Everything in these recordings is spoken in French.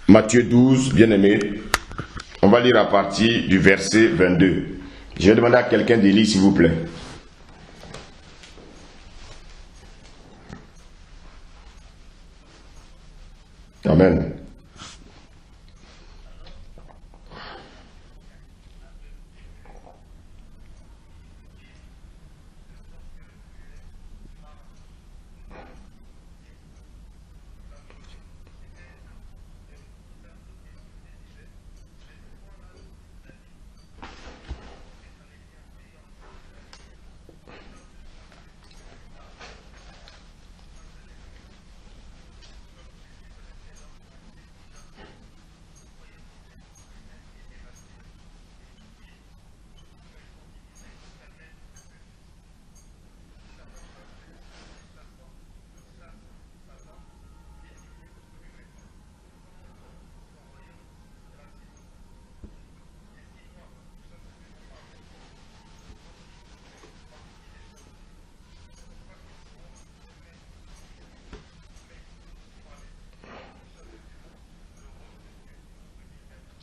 Matthieu 12, bien-aimé, on va lire à partir du verset 22. Je vais demander à quelqu'un de lire, s'il vous plaît. Amen.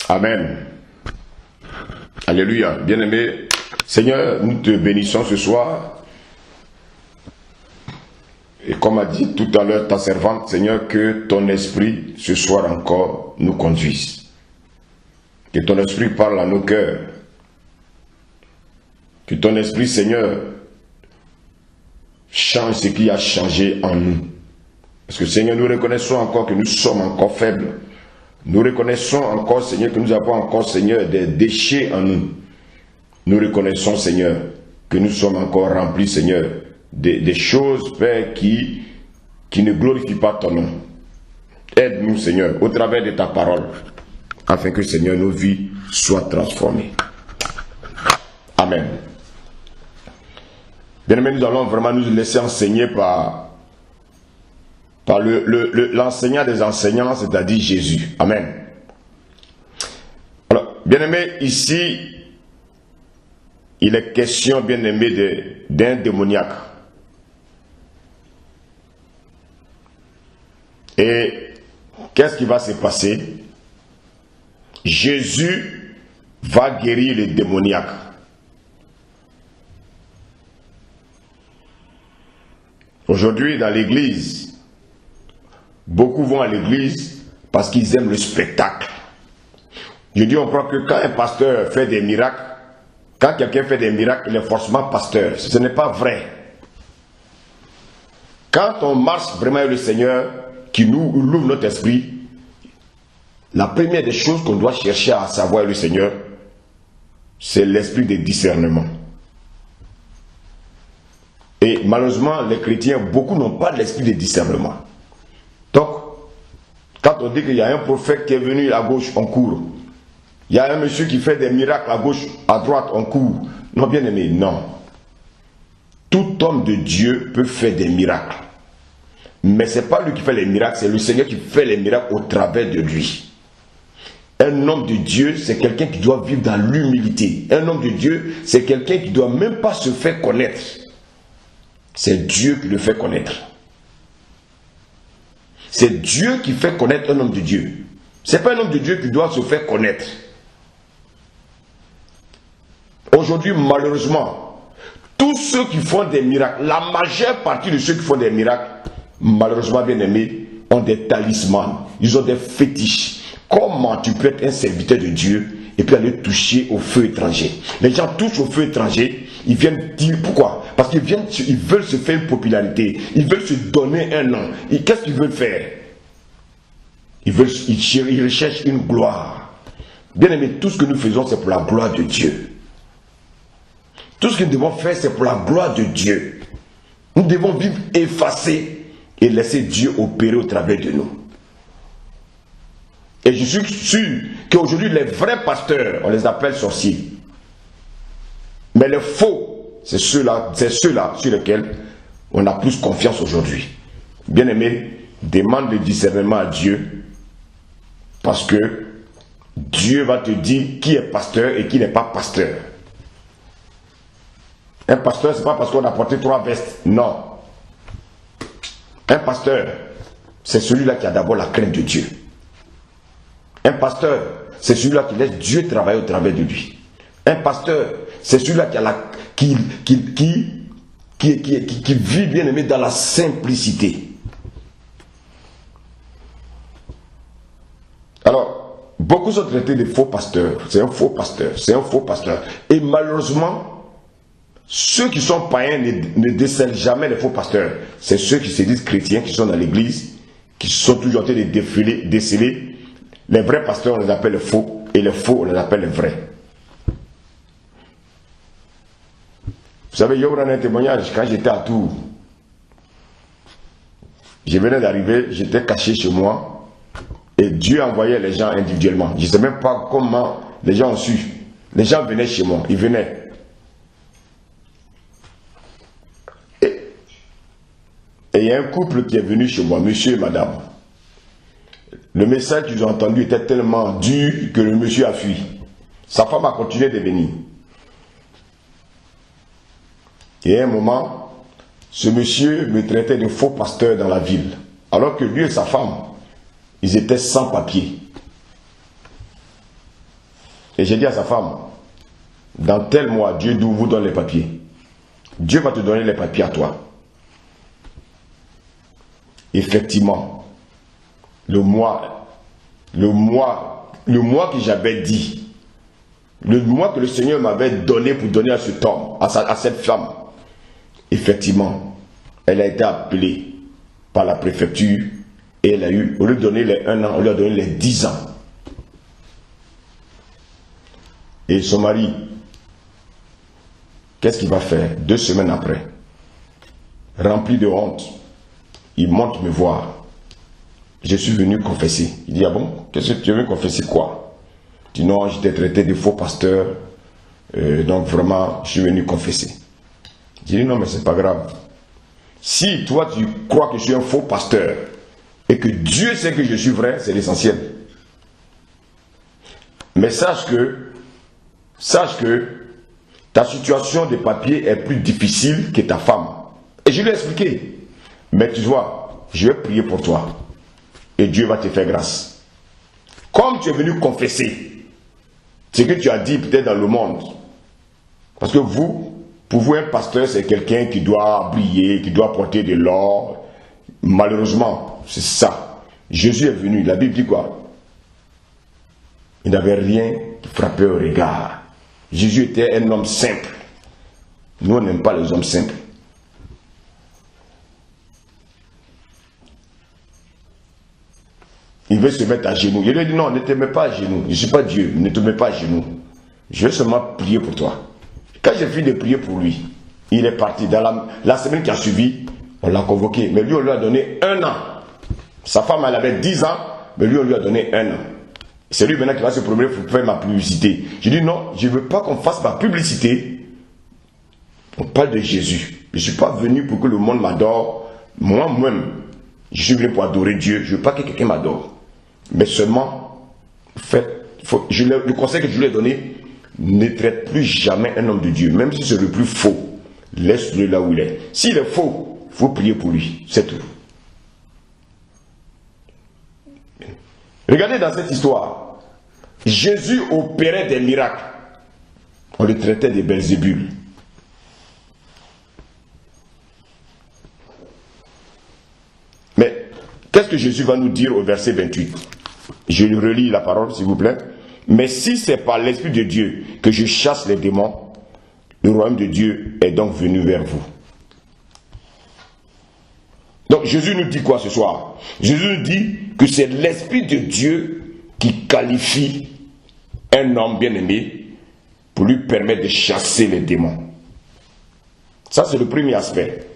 Amen. Alléluia. Bien-aimé, Seigneur, nous te bénissons ce soir. Et comme a dit tout à l'heure ta servante, Seigneur, que ton esprit ce soir encore nous conduise. Que ton esprit parle à nos cœurs. Que ton esprit, Seigneur, change ce qui a changé en nous. Parce que, Seigneur, nous reconnaissons encore que nous sommes encore faibles. Nous reconnaissons encore, Seigneur, que nous avons encore, Seigneur, des déchets en nous. Nous reconnaissons, Seigneur, que nous sommes encore remplis, Seigneur, des choses, Père, qui ne glorifient pas ton nom. Aide-nous, Seigneur, au travers de ta parole, afin que, Seigneur, nos vies soient transformées. Amen. Bien-aimés, nous allons vraiment nous laisser enseigner par l'enseignant des enseignants, c'est-à-dire Jésus. Amen. Alors, bien-aimé, ici, il est question, bien-aimé, d'un démoniaque. Et qu'est-ce qui va se passer? Jésus va guérir le démoniaque. Aujourd'hui, dans l'église, beaucoup vont à l'église parce qu'ils aiment le spectacle. Je dis, on croit que quand un pasteur fait des miracles, quand quelqu'un fait des miracles, il est forcément pasteur. Ce n'est pas vrai. Quand on marche vraiment avec le Seigneur, qui nous ouvre notre esprit, la première des choses qu'on doit chercher à savoir le Seigneur, c'est l'esprit de discernement. Et malheureusement, les chrétiens, beaucoup n'ont pas l'esprit de discernement. Donc, quand on dit qu'il y a un prophète qui est venu à gauche, on court. Il y a un monsieur qui fait des miracles à gauche, à droite, on court. Non, bien aimé, non. Tout homme de Dieu peut faire des miracles. Mais ce n'est pas lui qui fait les miracles, c'est le Seigneur qui fait les miracles au travers de lui. Un homme de Dieu, c'est quelqu'un qui doit vivre dans l'humilité. Un homme de Dieu, c'est quelqu'un qui ne doit même pas se faire connaître. C'est Dieu qui le fait connaître. C'est Dieu qui fait connaître un homme de Dieu. Ce n'est pas un homme de Dieu qui doit se faire connaître. Aujourd'hui, malheureusement, tous ceux qui font des miracles, la majeure partie de ceux qui font des miracles, malheureusement bien aimés, ont des talismans, ils ont des fétiches. Comment tu peux être un serviteur de Dieu et puis aller toucher au feu étranger? Les gens touchent au feu étranger, ils viennent dire pourquoi? Parce qu'ils veulent se faire une popularité, ils veulent se donner un nom. Qu'est-ce qu'ils veulent faire? Ils recherchent une gloire. Bien aimé, tout ce que nous faisons, c'est pour la gloire de Dieu. Tout ce que nous devons faire, c'est pour la gloire de Dieu. Nous devons vivre effacés et laisser Dieu opérer au travers de nous. Et je suis sûr qu'aujourd'hui, les vrais pasteurs, on les appelle sorciers. Mais les faux, c'est ceux-là sur lesquels on a plus confiance aujourd'hui. Bien-aimé, demande le discernement à Dieu, parce que Dieu va te dire qui est pasteur et qui n'est pas pasteur. Un pasteur, ce n'est pas parce qu'on a porté 3 vestes. Non. Un pasteur, c'est celui-là qui a d'abord la crainte de Dieu. Un pasteur, c'est celui-là qui laisse Dieu travailler au travers de lui. Un pasteur, c'est celui-là qui vit, bien aimé, dans la simplicité. Alors, beaucoup sont traités de faux pasteurs. C'est un faux pasteur, c'est un faux pasteur. Et malheureusement, ceux qui sont païens ne décèlent jamais les faux pasteurs. C'est ceux qui se disent chrétiens, qui sont dans l'église, qui sont toujours en train de déceler. Les vrais pasteurs, on les appelle les faux, et les faux, on les appelle les vrais. Vous savez, il y a un témoignage quand j'étais à Tours. Je venais d'arriver, j'étais caché chez moi, et Dieu envoyait les gens individuellement. Je ne sais même pas comment les gens ont su. Les gens venaient chez moi, ils venaient. Et il y a un couple qui est venu chez moi, monsieur et madame. Le message qu'ils ont entendu était tellement dur que le monsieur a fui. Sa femme a continué de venir. Et à un moment, ce monsieur me traitait de faux pasteur dans la ville. Alors que lui et sa femme, ils étaient sans papier. Et j'ai dit à sa femme, dans tel mois, Dieu vous donne les papiers. Dieu va te donner les papiers à toi. Effectivement, le mois que j'avais dit, le mois que le Seigneur m'avait donné pour donner à cet homme, à cette femme, effectivement, elle a été appelée par la préfecture et elle a eu, au lieu de donner les 1 an, on lui a donné les 10 ans. Et son mari, qu'est-ce qu'il va faire 2 semaines après? Rempli de honte, il monte me voir. Je suis venu confesser. Il dit, ah bon, qu'est-ce que tu veux confesser quoi? Je dis, non, j'étais traité de faux pasteur, donc vraiment, je suis venu confesser. Je dis, non, mais c'est pas grave. Si toi, tu crois que je suis un faux pasteur, et que Dieu sait que je suis vrai, c'est l'essentiel. Mais sache que ta situation de papier est plus difficile que ta femme. Et je lui ai expliqué. Mais tu vois, je vais prier pour toi. Et Dieu va te faire grâce. Comme tu es venu confesser ce que tu as dit peut-être dans le monde. Parce que pour vous, un pasteur, c'est quelqu'un qui doit briller, qui doit porter de l'or. Malheureusement, c'est ça. Jésus est venu. La Bible dit quoi? Il n'avait rien qui frappait au regard. Jésus était un homme simple. Nous, on n'aime pas les hommes simples. Il veut se mettre à genoux. Il lui dit, non, ne te mets pas à genoux. Je ne suis pas Dieu, ne te mets pas à genoux. Je vais seulement prier pour toi. Quand j'ai fini de prier pour lui, il est parti. Dans la semaine qui a suivi, on l'a convoqué. Mais lui, on lui a donné 1 an. Sa femme, elle avait 10 ans, mais lui, on lui a donné 1 an. C'est lui maintenant qui va se promener pour faire ma publicité. Je dis, non, je ne veux pas qu'on fasse ma publicité. On parle de Jésus. Je ne suis pas venu pour que le monde m'adore. Moi-même, je suis venu pour adorer Dieu. Je ne veux pas que quelqu'un m'adore. Mais seulement, le conseil que je lui ai donné, ne traite plus jamais un homme de Dieu, même si c'est le plus faux. Laisse-le là où il est. S'il est faux, il faut prier pour lui. C'est tout. Regardez dans cette histoire. Jésus opérait des miracles. On le traitait de Belzébul. Mais qu'est-ce que Jésus va nous dire au verset 28? Je relis la parole, s'il vous plaît. Mais si c'est par l'Esprit de Dieu que je chasse les démons, le royaume de Dieu est donc venu vers vous. Donc Jésus nous dit quoi ce soir? Jésus nous dit que c'est l'Esprit de Dieu qui qualifie un homme bien-aimé pour lui permettre de chasser les démons. Ça, c'est le premier aspect.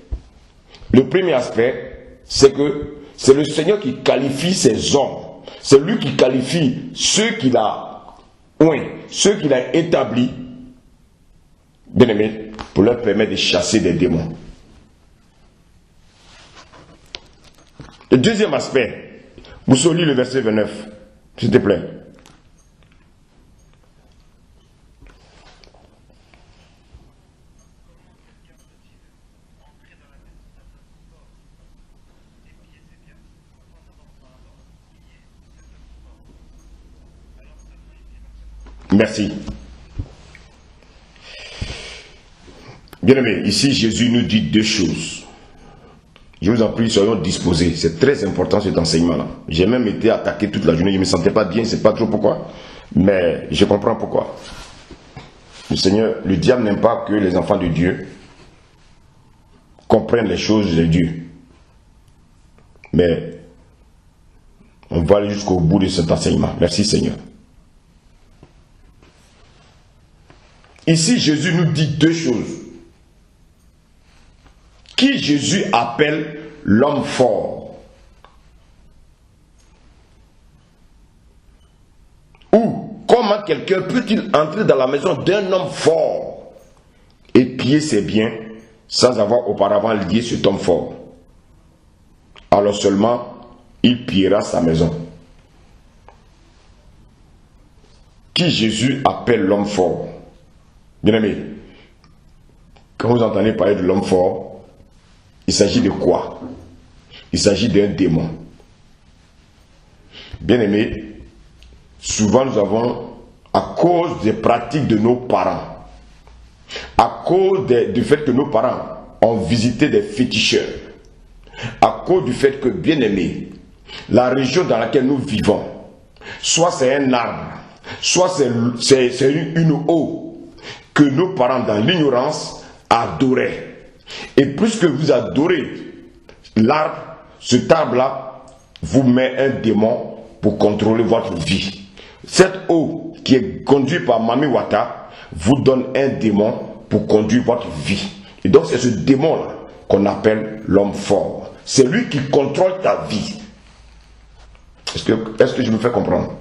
Le premier aspect, c'est que c'est le Seigneur qui qualifie ses hommes. C'est lui qui qualifie ceux qu'il a établis, bien-aimés, pour leur permettre de chasser des démons. Le deuxième aspect, vous soulignez le verset 29, s'il te plaît. Merci. Bien-aimés, ici Jésus nous dit deux choses. Je vous en prie, soyons disposés. C'est très important cet enseignement-là. J'ai même été attaqué toute la journée. Je ne me sentais pas bien, je ne sais pas trop pourquoi. Mais je comprends pourquoi. Le Seigneur, le diable n'aime pas que les enfants de Dieu comprennent les choses de Dieu. Mais on va aller jusqu'au bout de cet enseignement. Merci Seigneur. Ici, Jésus nous dit deux choses. Qui Jésus appelle l'homme fort? Ou comment quelqu'un peut-il entrer dans la maison d'un homme fort et piller ses biens sans avoir auparavant lié cet homme fort? Alors seulement, il pillera sa maison. Qui Jésus appelle l'homme fort? Bien-aimé, quand vous entendez parler de l'homme fort, il s'agit de quoi? Il s'agit d'un démon. Bien-aimé, souvent nous avons, à cause des pratiques de nos parents, à cause du fait que nos parents ont visité des féticheurs, à cause du fait que, bien-aimé, la région dans laquelle nous vivons, soit c'est un arbre, soit c'est une eau que nos parents, dans l'ignorance, adoraient. Et plus que vous adorez l'arbre, cet arbre-là vous met un démon pour contrôler votre vie. Cette eau qui est conduite par Mami Wata vous donne un démon pour conduire votre vie. Et donc c'est ce démon-là qu'on appelle l'homme fort. C'est lui qui contrôle ta vie. Est-ce que je me fais comprendre?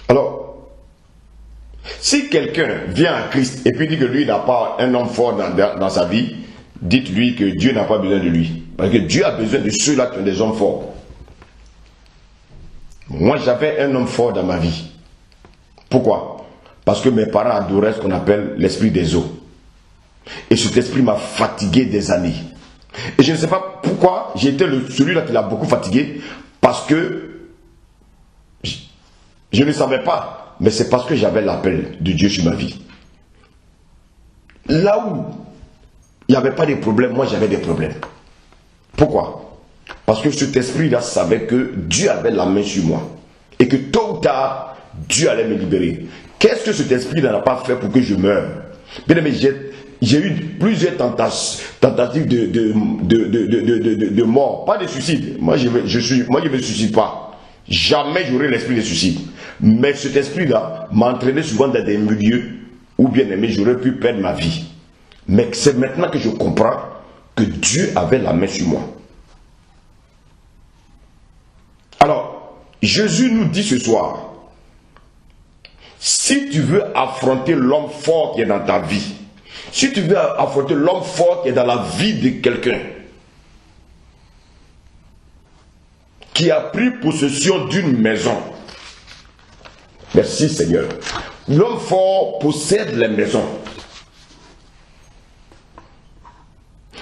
Alors, si quelqu'un vient à Christ et puis dit que lui n'a pas un homme fort dans sa vie, dites-lui que Dieu n'a pas besoin de lui. Parce que Dieu a besoin de ceux-là qui ont des hommes forts. Moi, j'avais un homme fort dans ma vie. Pourquoi? Parce que mes parents adoraient ce qu'on appelle l'esprit des eaux. Et cet esprit m'a fatigué des années. Et je ne sais pas pourquoi j'étais celui-là qui l'a beaucoup fatigué. Parce que je ne savais pas. Mais c'est parce que j'avais l'appel de Dieu sur ma vie. Là où il n'y avait pas de problème, moi j'avais des problèmes. Pourquoi? Parce que cet esprit-là savait que Dieu avait la main sur moi. Et que tôt ou tard, Dieu allait me libérer. Qu'est-ce que cet esprit-là n'a pas fait pour que je meure? Bien aimé, j'ai eu plusieurs tentatives de mort, pas de suicide. Moi, je ne me suicide pas. Jamais j'aurai l'esprit de suicide. Mais cet esprit-là m'a entraîné souvent dans des milieux où, bien aimé, j'aurais pu perdre ma vie. Mais c'est maintenant que je comprends que Dieu avait la main sur moi. Alors, Jésus nous dit ce soir, si tu veux affronter l'homme fort qui est dans ta vie, si tu veux affronter l'homme fort qui est dans la vie de quelqu'un, qui a pris possession d'une maison, merci Seigneur, l'homme fort possède les maisons.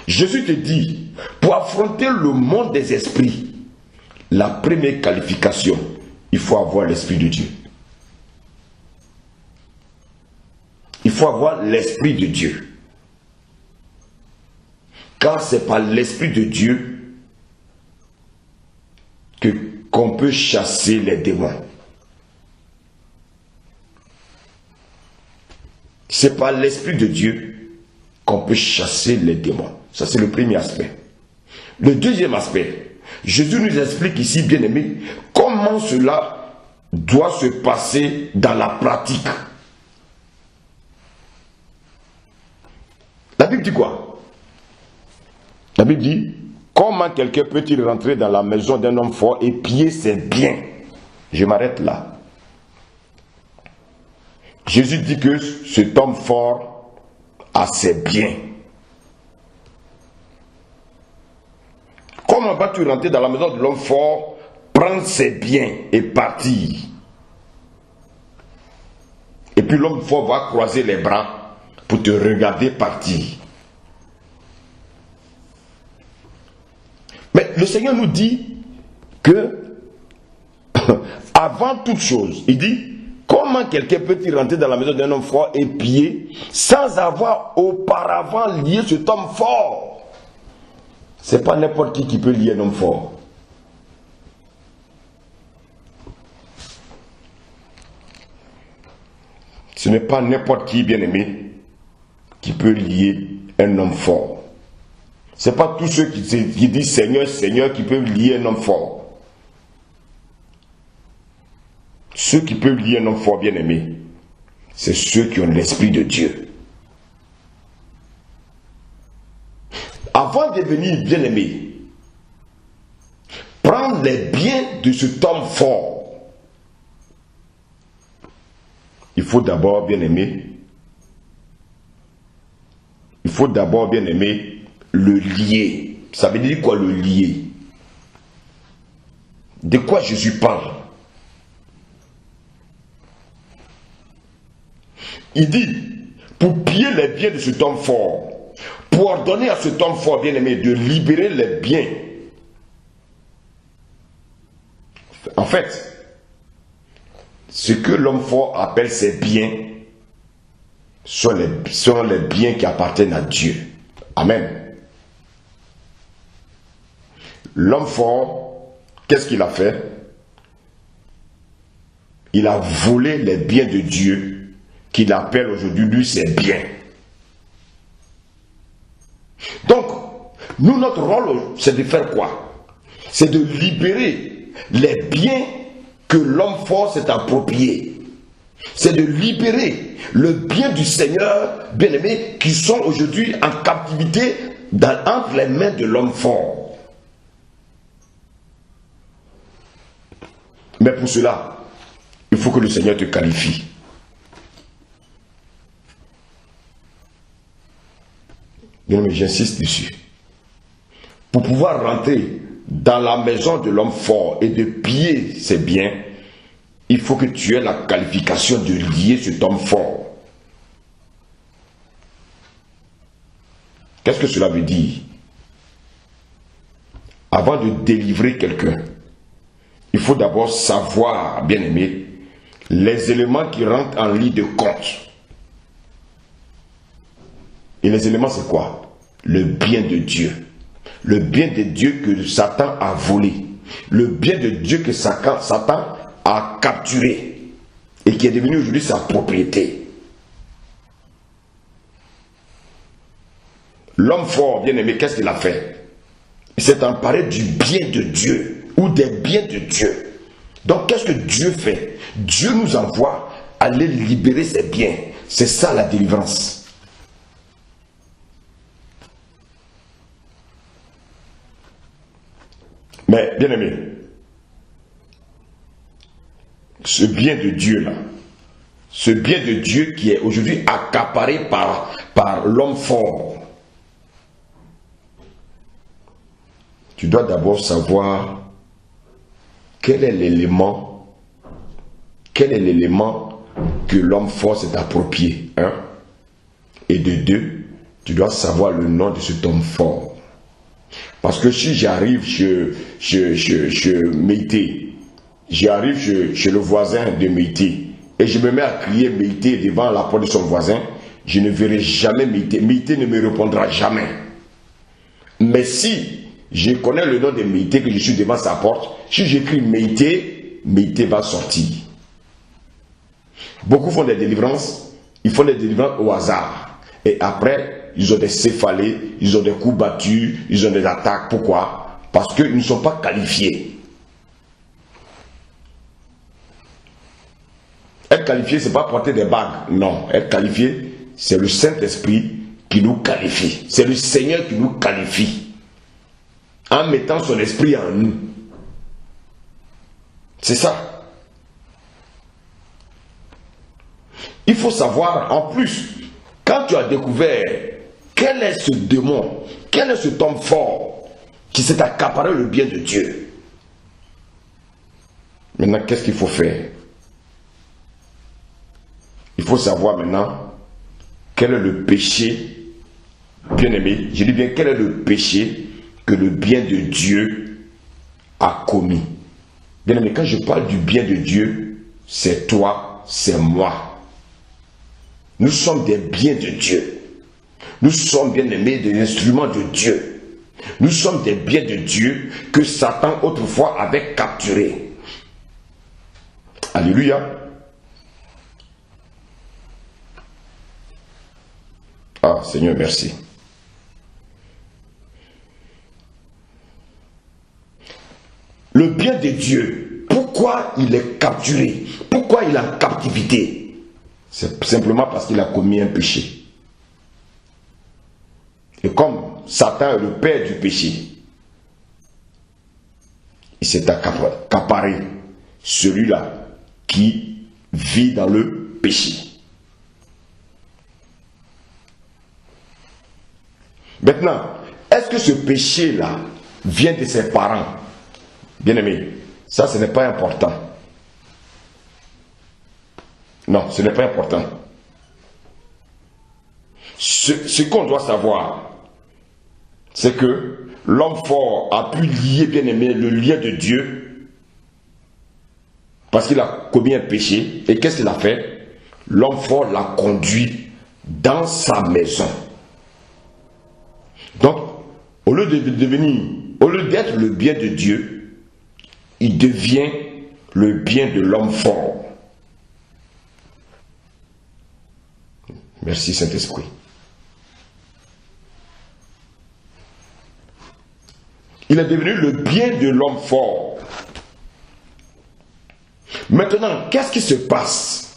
Jésus te dit, pour affronter le monde des esprits, la première qualification, il faut avoir l'Esprit de Dieu. Il faut avoir l'Esprit de Dieu. Car c'est par l'Esprit de Dieu qu'on peut chasser les démons. C'est par l'Esprit de Dieu qu'on peut chasser les démons. Ça, c'est le premier aspect. Le deuxième aspect, Jésus nous explique ici, bien aimé, comment cela doit se passer dans la pratique. La Bible dit quoi? La Bible dit, comment quelqu'un peut-il rentrer dans la maison d'un homme fort et piller ses biens? Je m'arrête là. Jésus dit que cet homme fort a ses biens. Comment vas-tu rentrer dans la maison de l'homme fort, prendre ses biens et partir? Et puis l'homme fort va croiser les bras pour te regarder partir. Mais le Seigneur nous dit que, avant toute chose, il dit, comment quelqu'un peut-il rentrer dans la maison d'un homme fort et piller sans avoir auparavant lié cet homme fort? C'est pas n'importe qui peut lier un homme fort. Ce n'est pas n'importe qui, bien-aimé, qui peut lier un homme fort. Ce n'est pas tous ceux qui disent Seigneur, Seigneur qui peuvent lier un homme fort. Ceux qui peuvent lier un homme fort, bien-aimé, c'est ceux qui ont l'Esprit de Dieu. Avant de venir, bien-aimé, prendre les biens de cet homme fort, il faut d'abord, bien-aimé, le lier. Ça veut dire quoi, le lier? De quoi Jésus parle? Il dit, pour piller les biens de cet homme fort, pour ordonner à cet homme fort, bien-aimé, de libérer les biens. En fait, ce que l'homme fort appelle ses biens sont les biens qui appartiennent à Dieu. Amen. L'homme fort, qu'est-ce qu'il a fait? Il a volé les biens de Dieu qu'il appelle aujourd'hui, lui, ses biens. Donc, nous, notre rôle, c'est de faire quoi? C'est de libérer les biens que l'homme fort s'est approprié. C'est de libérer le bien du Seigneur, bien-aimé, qui sont aujourd'hui en captivité entre les mains de l'homme fort. Mais pour cela, il faut que le Seigneur te qualifie. Bien-aimé, j'insiste dessus. Pour pouvoir rentrer dans la maison de l'homme fort et de piller ses biens, il faut que tu aies la qualification de lier cet homme fort. Qu'est-ce que cela veut dire? Avant de délivrer quelqu'un, il faut d'abord savoir, bien-aimé, les éléments qui rentrent en ligne de compte. Et les éléments, c'est quoi? Le bien de Dieu. Le bien de Dieu que Satan a volé. Le bien de Dieu que Satan a capturé. Et qui est devenu aujourd'hui sa propriété. L'homme fort, bien-aimé, qu'est-ce qu'il a fait? Il s'est emparé du bien de Dieu. Ou des biens de Dieu. Donc, qu'est-ce que Dieu fait? Dieu nous envoie aller libérer ses biens. C'est ça la délivrance. Mais, bien aimé, ce bien de Dieu-là, ce bien de Dieu qui est aujourd'hui accaparé par l'homme fort, tu dois d'abord savoir quel est l'élément que l'homme fort s'est approprié. Un. Et de deux, tu dois savoir le nom de cet homme fort. Parce que si j'arrive chez Méité, j'arrive chez le voisin de Méité, et je me mets à crier Méité devant la porte de son voisin, je ne verrai jamais Méité. Méité ne me répondra jamais. Mais si je connais le nom de Méité, que je suis devant sa porte, si j'écris Méité, Méité va sortir. Beaucoup font des délivrances, ils font des délivrances au hasard. Et après, ils ont des céphalées, ils ont des coups battus, ils ont des attaques. Pourquoi? Parce qu'ils ne sont pas qualifiés. Être qualifié, ce n'est pas porter des bagues. Non, être qualifié, c'est le Saint-Esprit qui nous qualifie. C'est le Seigneur qui nous qualifie. En mettant son esprit en nous. C'est ça. Il faut savoir, en plus, quand tu as découvert quel est ce démon, quel est cet homme fort qui s'est accaparé le bien de Dieu. Maintenant, qu'est-ce qu'il faut faire? Il faut savoir maintenant quel est le péché, bien aimé, je dis bien quel est le péché que le bien de Dieu a commis. Bien aimé, quand je parle du bien de Dieu, c'est toi, c'est moi. Nous sommes des biens de Dieu. Nous sommes, bien aimés, des instruments de Dieu. Nous sommes des biens de Dieu que Satan autrefois avait capturés. Alléluia. Ah, Seigneur, merci. Le bien de Dieu, pourquoi il est capturé? Pourquoi il est en captivité? C'est simplement parce qu'il a commis un péché. Et comme Satan est le père du péché, il s'est accaparé celui-là qui vit dans le péché. Maintenant, est-ce que ce péché-là vient de ses parents? Bien-aimé, ça ce n'est pas important. Non, ce n'est pas important. Ce qu'on doit savoir, c'est que l'homme fort a pu lier, bien-aimé, le lien de Dieu parce qu'il a commis un péché. Et qu'est-ce qu'il a fait? L'homme fort l'a conduit dans sa maison. Donc, au lieu d'être le bien de Dieu, il devient le bien de l'homme fort. Merci Saint-Esprit. Il est devenu le bien de l'homme fort. Maintenant, qu'est-ce qui se passe?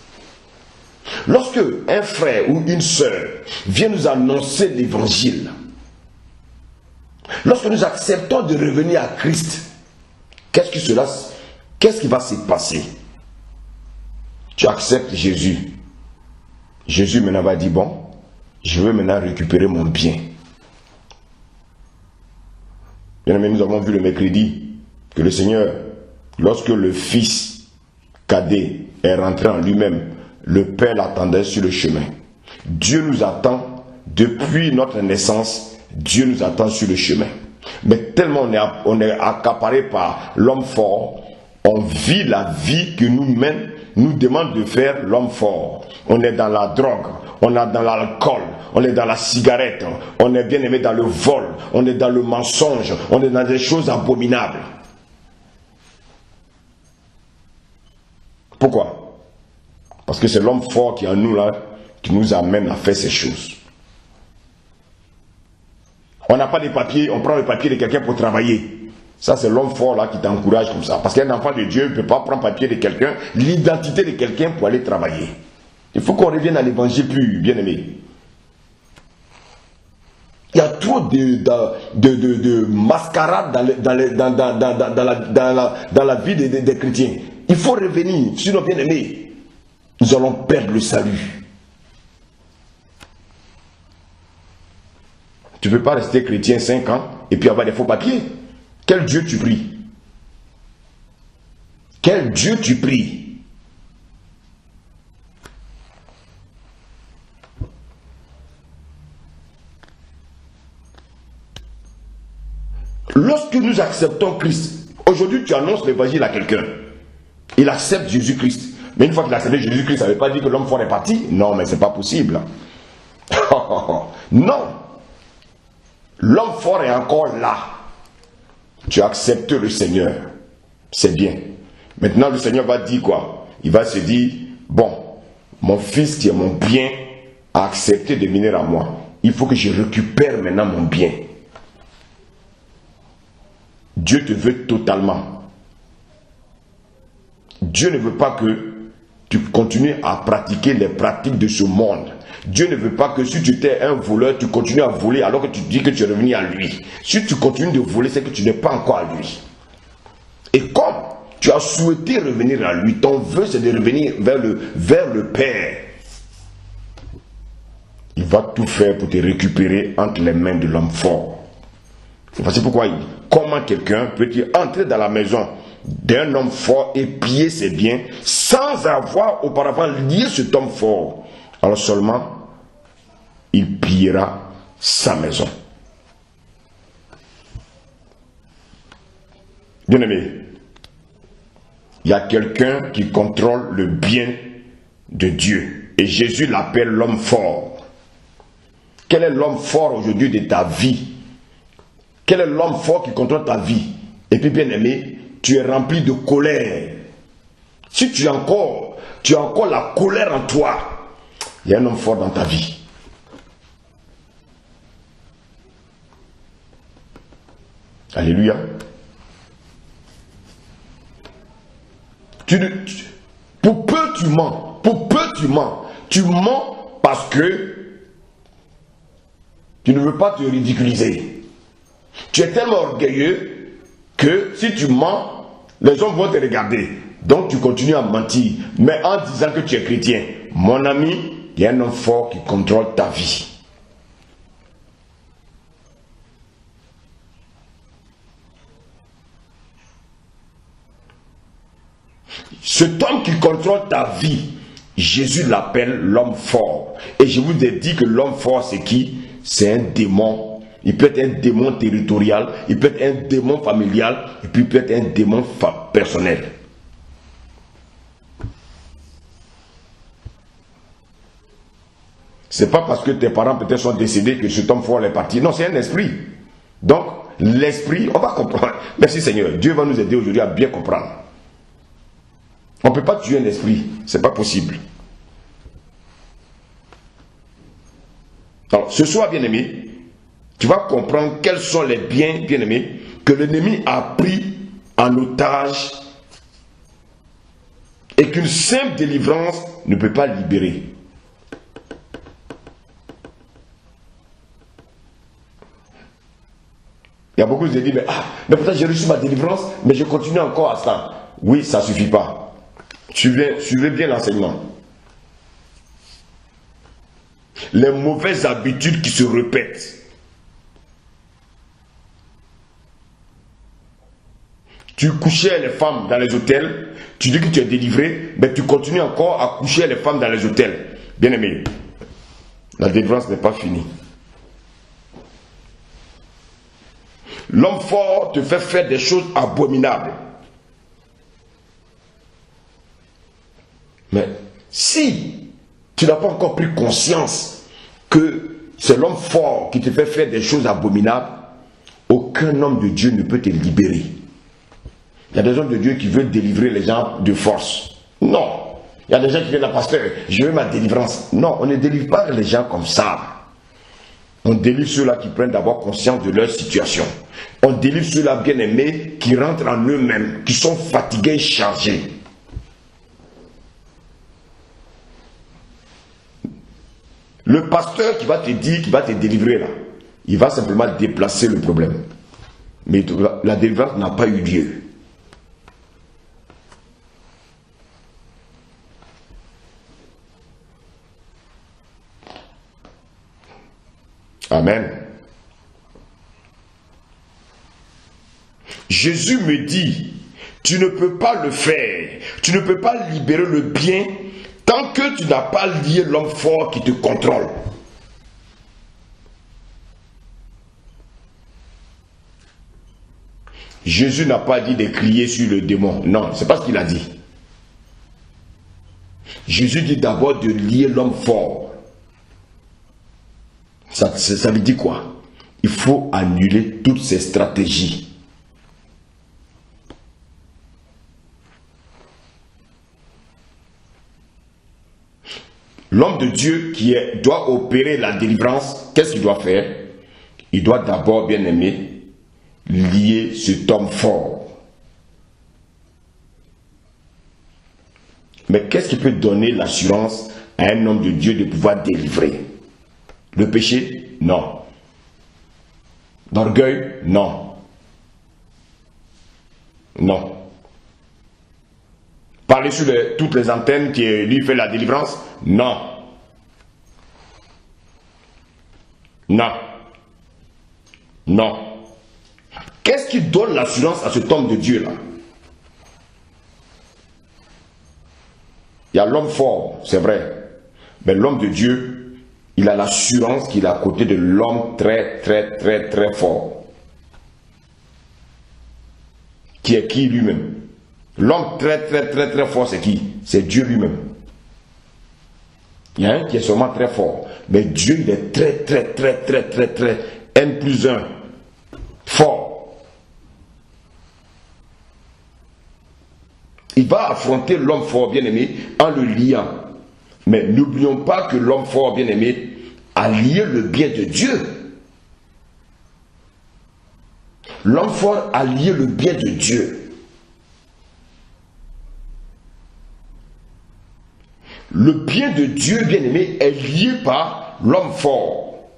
Lorsque un frère ou une sœur vient nous annoncer l'évangile, lorsque nous acceptons de revenir à Christ, qu'est-ce qui va se passer? Tu acceptes Jésus. Jésus maintenant va dire, bon, je veux maintenant récupérer mon bien. Bien aimé, nous avons vu le mercredi que le Seigneur, lorsque le fils cadet est rentré en lui-même, le Père l'attendait sur le chemin. Dieu nous attend depuis notre naissance, Dieu nous attend sur le chemin. Mais tellement on est accaparé par l'homme fort, on vit la vie que nous demande de faire l'homme fort. On est dans la drogue, on est dans l'alcool, on est dans la cigarette, on est bien aimé dans le vol, on est dans le mensonge, on est dans des choses abominables. Pourquoi? Parce que c'est l'homme fort qui est en nous là, qui nous amène à faire ces choses. On n'a pas de papiers, on prend le papier de quelqu'un pour travailler. Ça, c'est l'homme fort là qui t'encourage comme ça. Parce qu'un enfant de Dieu ne peut pas prendre le papier de quelqu'un, l'identité de quelqu'un pour aller travailler. Il faut qu'on revienne à l'évangile plus bien aimé. Il y a trop de mascarade dans la vie des chrétiens. Il faut revenir, sinon bien aimé, nous allons perdre le salut. Tu ne peux pas rester chrétien 5 ans et puis avoir des faux papiers. Quel Dieu tu pries? Quel Dieu tu pries? Lorsque nous acceptons Christ, aujourd'hui tu annonces l'évangile à quelqu'un, il accepte Jésus-Christ. Mais une fois qu'il a accepté Jésus-Christ, ça ne veut pas dire que l'homme fort est parti. Non, mais ce n'est pas possible. Non. L'homme fort est encore là. Tu acceptes le Seigneur. C'est bien. Maintenant, le Seigneur va dire quoi? Il va se dire, bon, mon fils qui est mon bien a accepté de venir à moi. Il faut que je récupère maintenant mon bien. Dieu te veut totalement. Dieu ne veut pas que tu continues à pratiquer les pratiques de ce monde. Dieu ne veut pas que si tu étais un voleur, tu continues à voler alors que tu dis que tu es revenu à lui. Si tu continues de voler, c'est que tu n'es pas encore à lui. Et comme tu as souhaité revenir à lui, ton vœu c'est de revenir vers le Père. Il va tout faire pour te récupérer entre les mains de l'homme fort. C'est pourquoi comment quelqu'un peut-il entrer dans la maison d'un homme fort et piller ses biens sans avoir auparavant lié cet homme fort? Alors seulement, il pillera sa maison. Bien-aimé, il y a quelqu'un qui contrôle le bien de Dieu. Et Jésus l'appelle l'homme fort. Quel est l'homme fort aujourd'hui de ta vie? Quel est l'homme fort qui contrôle ta vie? Et puis, bien-aimé, tu es rempli de colère. Si tu as encore la colère en toi, il y a un homme fort dans ta vie. Alléluia. Pour peu tu mens. Pour peu tu mens. Tu mens parce que tu ne veux pas te ridiculiser. Tu es tellement orgueilleux que si tu mens, les gens vont te regarder. Donc tu continues à mentir. Mais en disant que tu es chrétien, mon ami, il y a un homme fort qui contrôle ta vie. Cet homme qui contrôle ta vie, Jésus l'appelle l'homme fort. Et je vous ai dit que l'homme fort, c'est qui? C'est un démon. Il peut être un démon territorial, il peut être un démon familial, et puis il peut être un démon personnel. C'est pas parce que tes parents peut-être sont décédés que cet homme fort est parti. Non, c'est un esprit. Donc, l'esprit, on va comprendre. Merci Seigneur. Dieu va nous aider aujourd'hui à bien comprendre. On ne peut pas tuer un esprit. C'est pas possible. Alors, ce soir, bien-aimé, tu vas comprendre quels sont les biens, bien-aimés, que l'ennemi a pris en otage et qu'une simple délivrance ne peut pas libérer. Il y a beaucoup qui se disent, mais peut-être j'ai reçu ma délivrance, mais je continue encore à ça. Oui, ça ne suffit pas. Suivez bien l'enseignement. Les mauvaises habitudes qui se répètent. Tu couchais les femmes dans les hôtels, tu dis que tu es délivré, mais tu continues encore à coucher les femmes dans les hôtels. Bien aimé, la délivrance n'est pas finie. L'homme fort te fait faire des choses abominables. Mais si tu n'as pas encore pris conscience que c'est l'homme fort qui te fait faire des choses abominables, aucun homme de Dieu ne peut te libérer. Il y a des hommes de Dieu qui veulent délivrer les gens de force. Non. Il y a des gens qui viennent à pasteur, je veux ma délivrance. Non, on ne délivre pas les gens comme ça. On délivre ceux-là qui prennent d'abord conscience de leur situation. On délivre ceux-là bien-aimés qui rentrent en eux-mêmes, qui sont fatigués et chargés. Le pasteur qui va te dire, qui va te délivrer là, il va simplement déplacer le problème. Mais la délivrance n'a pas eu lieu. Amen. Jésus me dit, tu ne peux pas le faire, tu ne peux pas libérer le bien tant que tu n'as pas lié l'homme fort qui te contrôle. Jésus n'a pas dit de crier sur le démon. Non, c'est pas ce qu'il a dit. Jésus dit d'abord de lier l'homme fort. Ça veut dire quoi? Il faut annuler toutes ces stratégies. L'homme de Dieu qui doit opérer la délivrance, qu'est-ce qu'il doit faire? Il doit d'abord, bien aimé, lier cet homme fort. Mais qu'est-ce qui peut donner l'assurance à un homme de Dieu de pouvoir délivrer? Le péché? Non. L'orgueil? Non. Non. Parler sur toutes les antennes qui lui fait la délivrance? Non. Non. Non. Qu'est-ce qui donne l'assurance à cet homme de Dieu là? Il y a l'homme fort, c'est vrai. Mais l'homme de Dieu, il a l'assurance qu'il est à côté de l'homme très fort. qui est qui lui-même? L'homme très fort, c'est qui? C'est Dieu lui-même. Il y a un qui est seulement très fort, mais Dieu, il est très N+1 fort. Il va affronter l'homme fort bien-aimé en le liant. Mais n'oublions pas que l'homme fort bien-aimé a lié le bien de Dieu. L'homme fort a lié le bien de Dieu. Le bien de Dieu, bien-aimé, est lié par l'homme fort.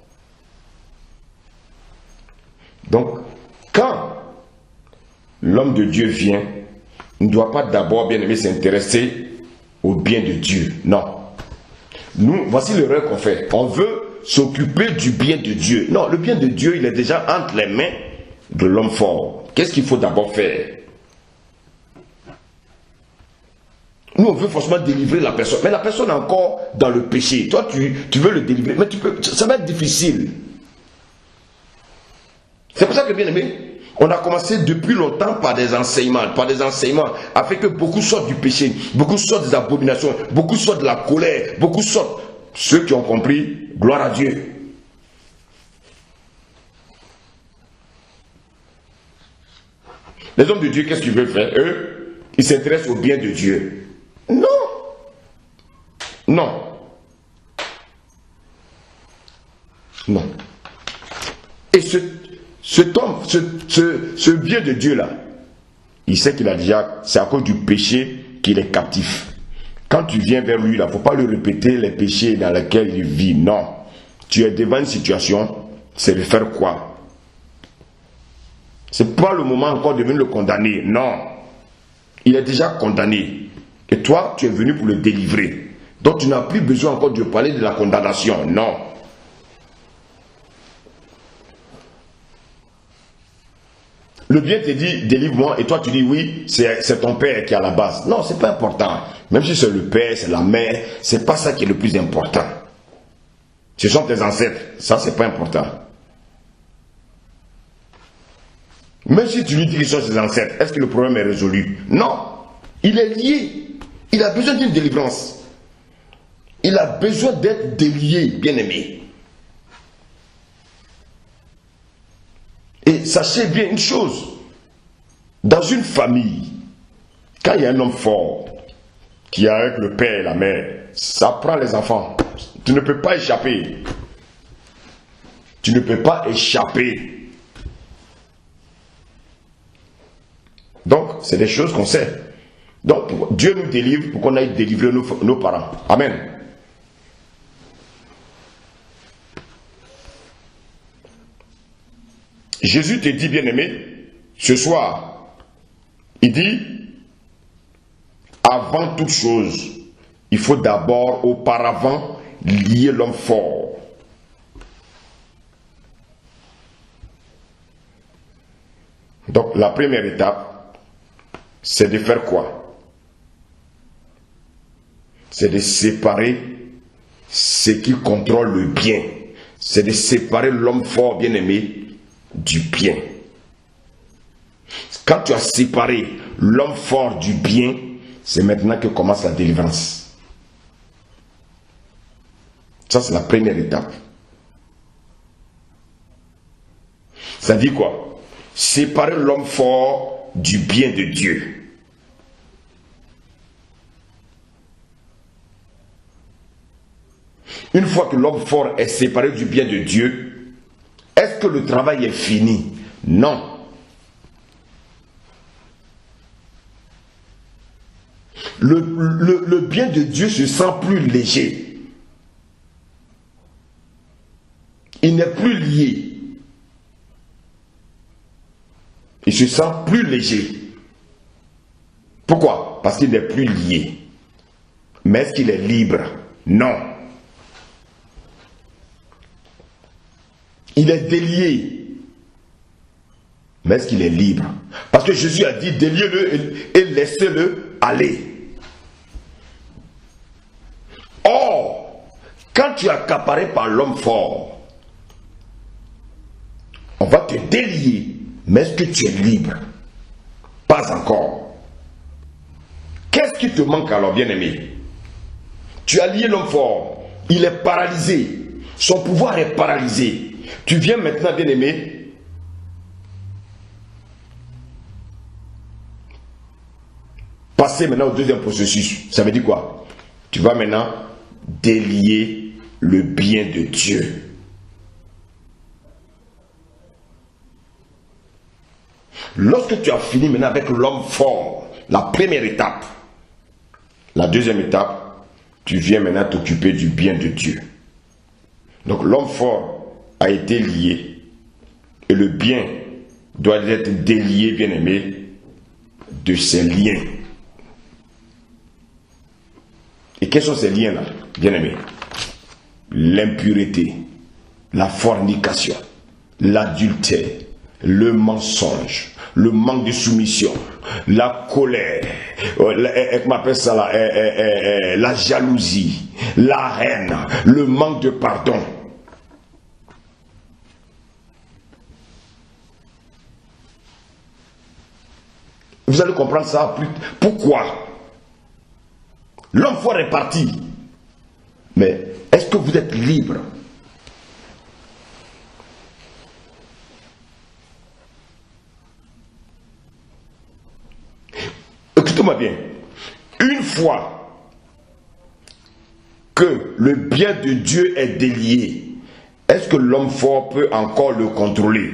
Donc, quand l'homme de Dieu vient, il ne doit pas d'abord, bien-aimé, s'intéresser au bien de Dieu. Non. Nous, voici l'erreur qu'on fait. On veut s'occuper du bien de Dieu. Non, le bien de Dieu, il est déjà entre les mains de l'homme fort. Qu'est-ce qu'il faut d'abord faire? Nous, on veut forcément délivrer la personne. Mais la personne est encore dans le péché. Toi, tu veux le délivrer. Mais ça va être difficile. C'est pour ça que, bien aimé, on a commencé depuis longtemps par des enseignements, afin que beaucoup sortent du péché, beaucoup sortent des abominations, beaucoup sortent de la colère, beaucoup sortent. Ceux qui ont compris, gloire à Dieu. Les hommes de Dieu, qu'est-ce qu'ils veulent faire? Eux, ils s'intéressent au bien de Dieu. Non. Non. Non. Et ce bien de Dieu là, il sait qu'il a déjà, c'est à cause du péché qu'il est captif. Quand tu viens vers lui là, il ne faut pas lui répéter les péchés dans lesquels il vit. Non. Tu es devant une situation, c'est de faire quoi? C'est pas le moment encore de venir le condamner. Non. Il est déjà condamné. Et toi, tu es venu pour le délivrer. Donc tu n'as plus besoin encore de parler de la condamnation. Non. Le bien te dit, délivre-moi, et toi tu dis oui, c'est ton père qui est à la base. Non, c'est pas important. Même si c'est le père, c'est la mère, c'est pas ça qui est le plus important. Ce sont tes ancêtres, ça c'est pas important. Même si tu lui dis qu'ils sont ses ancêtres, est-ce que le problème est résolu? Non. Il est lié. Il a besoin d'une délivrance. Il a besoin d'être délié, bien-aimé. Et sachez bien une chose. Dans une famille, quand il y a un homme fort qui est avec le père et la mère, ça prend les enfants. Tu ne peux pas échapper. Tu ne peux pas échapper. Donc, c'est des choses qu'on sait. Donc, Dieu nous délivre pour qu'on aille délivrer nos parents. Amen. Jésus te dit, bien-aimé, ce soir, il dit, avant toute chose, il faut d'abord, auparavant, lier l'homme fort. Donc, la première étape, c'est de faire quoi? C'est de séparer ce qui contrôle le bien. C'est de séparer l'homme fort, bien-aimé, du bien. Quand tu as séparé l'homme fort du bien, c'est maintenant que commence la délivrance. Ça, c'est la première étape. Ça dit quoi? Séparer l'homme fort du bien de Dieu. Une fois que l'homme fort est séparé du bien de Dieu, est-ce que le travail est fini? Non. Le bien de Dieu se sent plus léger. Il n'est plus lié. Il se sent plus léger. Pourquoi? Parce qu'il n'est plus lié. Mais est-ce qu'il est libre? Non. Il est délié. Mais est-ce qu'il est libre? Parce que Jésus a dit, déliez-le et laissez-le aller. Or, quand tu es accaparé par l'homme fort, on va te délier. Mais est-ce que tu es libre? Pas encore. Qu'est-ce qui te manque alors, bien-aimé? Tu as lié l'homme fort. Il est paralysé. Son pouvoir est paralysé. Tu viens maintenant, bien-aimé, passer maintenant au deuxième processus. Ça veut dire quoi? Tu vas maintenant délier le bien de Dieu. Lorsque tu as fini maintenant avec l'homme fort, la première étape, la deuxième étape, tu viens maintenant t'occuper du bien de Dieu. Donc l'homme fort a été lié et le bien doit être délié, bien-aimé, de ses liens. Et quels sont ces liens-là, bien-aimé? L'impureté, la fornication, l'adultère, le mensonge, le manque de soumission, la colère, comment appelle ça là, la jalousie, la haine, le manque de pardon. Vous allez comprendre ça plus. Pourquoi? L'homme fort est parti. Mais est-ce que vous êtes libre? Écoutez-moi bien. Une fois que le bien de Dieu est délié, est-ce que l'homme fort peut encore le contrôler?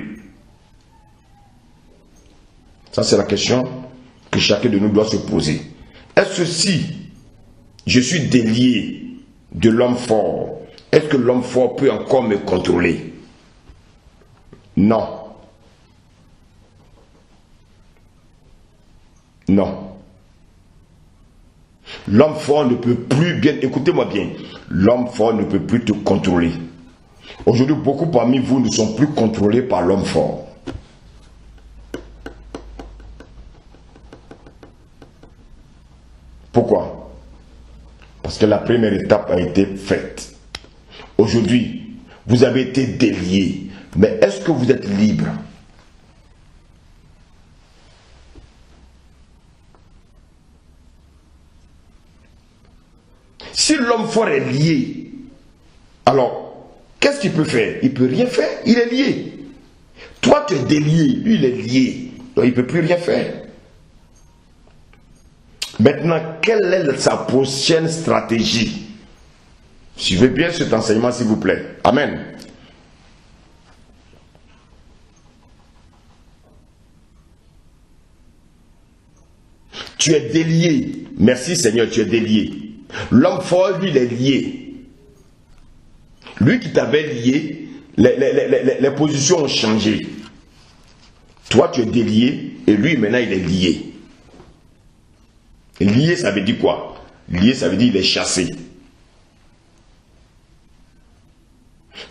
Ça, c'est la question que chacun de nous doit se poser. Est-ce que si je suis délié de l'homme fort, est-ce que l'homme fort peut encore me contrôler? Non. Non. L'homme fort ne peut plus, bien, écoutez-moi bien, l'homme fort ne peut plus te contrôler. Aujourd'hui, beaucoup parmi vous ne sont plus contrôlés par l'homme fort. Pourquoi? Parce que la première étape a été faite. Aujourd'hui, vous avez été délié. Mais est-ce que vous êtes libre? Si l'homme fort est lié, alors, qu'est-ce qu'il peut faire? Il ne peut rien faire, il est lié. Toi, tu es délié, lui, il est lié. Donc, il ne peut plus rien faire. Maintenant, quelle est sa prochaine stratégie? Suivez bien cet enseignement, s'il vous plaît. Amen. Tu es délié. Merci Seigneur, tu es délié. L'homme fort, lui, il est lié. Lui qui t'avait lié, les positions ont changé. Toi, tu es délié et lui, maintenant, il est lié. Lié, ça veut dire quoi? Lié, ça veut dire il est chassé.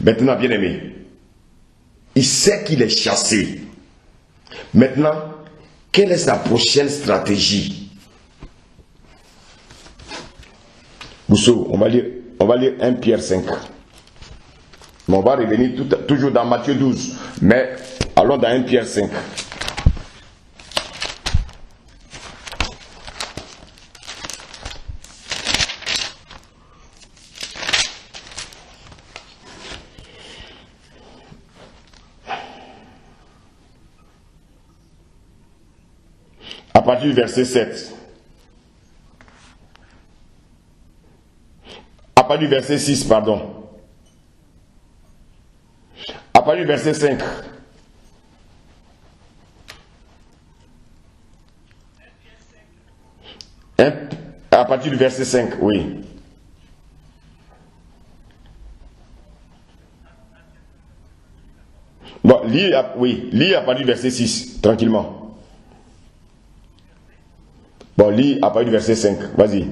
Maintenant, bien aimé, il sait qu'il est chassé. Maintenant, quelle est sa prochaine stratégie? Bousso, on va lire 1 Pierre 5. Mais on va revenir toujours dans Matthieu 12. Mais allons dans 1 Pierre 5. À partir du verset 7. À partir du verset 6, pardon. À partir du verset 5. À partir du verset 5, oui. Bon, lis à partir du verset 6, tranquillement. Bon, lis à partir du verset 5, vas-y.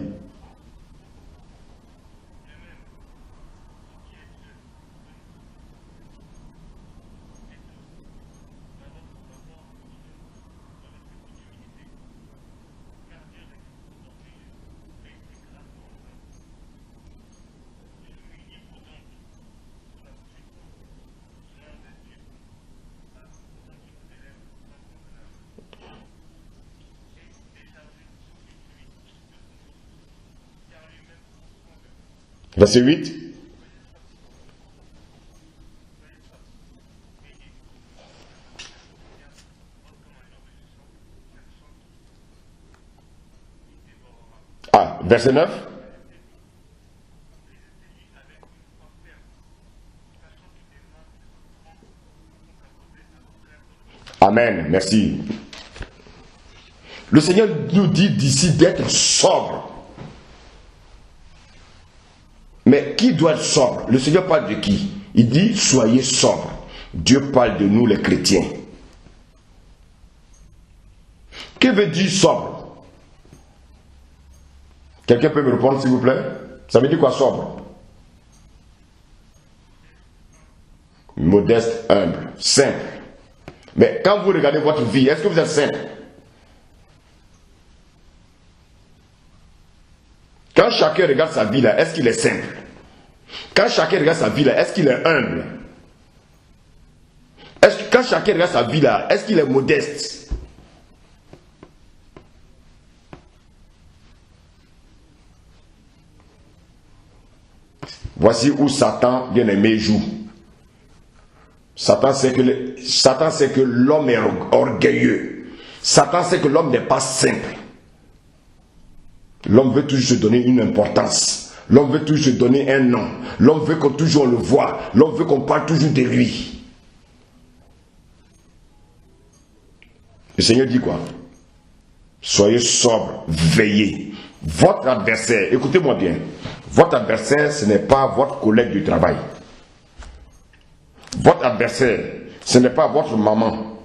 Verset 8. Ah, verset 9. Amen, merci. Le Seigneur nous dit d'ici d'être sobre. Mais qui doit être sobre? Le Seigneur parle de qui? Il dit soyez sobre. Dieu parle de nous les chrétiens. Que veut dire sobre? Quelqu'un peut me répondre s'il vous plaît? Ça veut dire quoi sobre? Modeste, humble, simple. Mais quand vous regardez votre vie, est-ce que vous êtes simple? Quand chacun regarde sa vie là, est-ce qu'il est simple? Quand chacun regarde sa vie là, est-ce qu'il est humble? Quand chacun regarde sa vie là, est-ce qu'il est modeste? Voici où Satan, bien aimé, joue. Satan sait que l'homme est orgueilleux. Satan sait que l'homme n'est pas simple. L'homme veut toujours se donner une importance. L'homme veut toujours se donner un nom. L'homme veut qu'on toujours le voit. L'homme veut qu'on parle toujours de lui. Le Seigneur dit quoi? Soyez sobre, veillez. Votre adversaire, écoutez-moi bien, votre adversaire, ce n'est pas votre collègue du travail. Votre adversaire, ce n'est pas votre maman.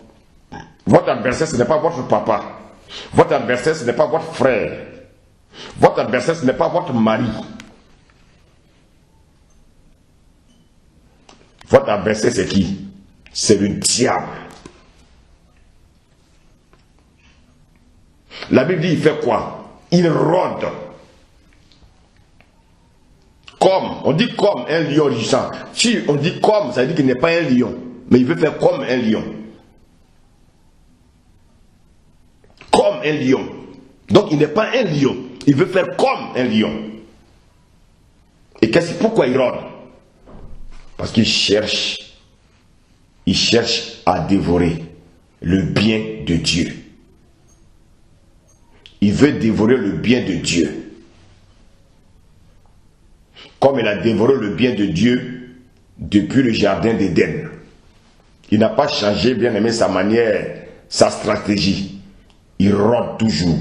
Votre adversaire, ce n'est pas votre papa. Votre adversaire, ce n'est pas votre frère. Votre adversaire, ce n'est pas votre mari. Votre adversaire, c'est qui? C'est le diable. La Bible dit, il fait quoi? Il rôde. Comme, on dit comme un lion rugissant. Si on dit comme, ça veut dire qu'il n'est pas un lion. Mais il veut faire comme un lion. Comme un lion. Donc il n'est pas un lion. Il veut faire comme un lion. Et pourquoi il rôde? Parce qu'il cherche à dévorer le bien de Dieu. Il veut dévorer le bien de Dieu. Comme il a dévoré le bien de Dieu depuis le jardin d'Éden. Il n'a pas changé, bien aimé, sa manière, sa stratégie. Il rôde toujours.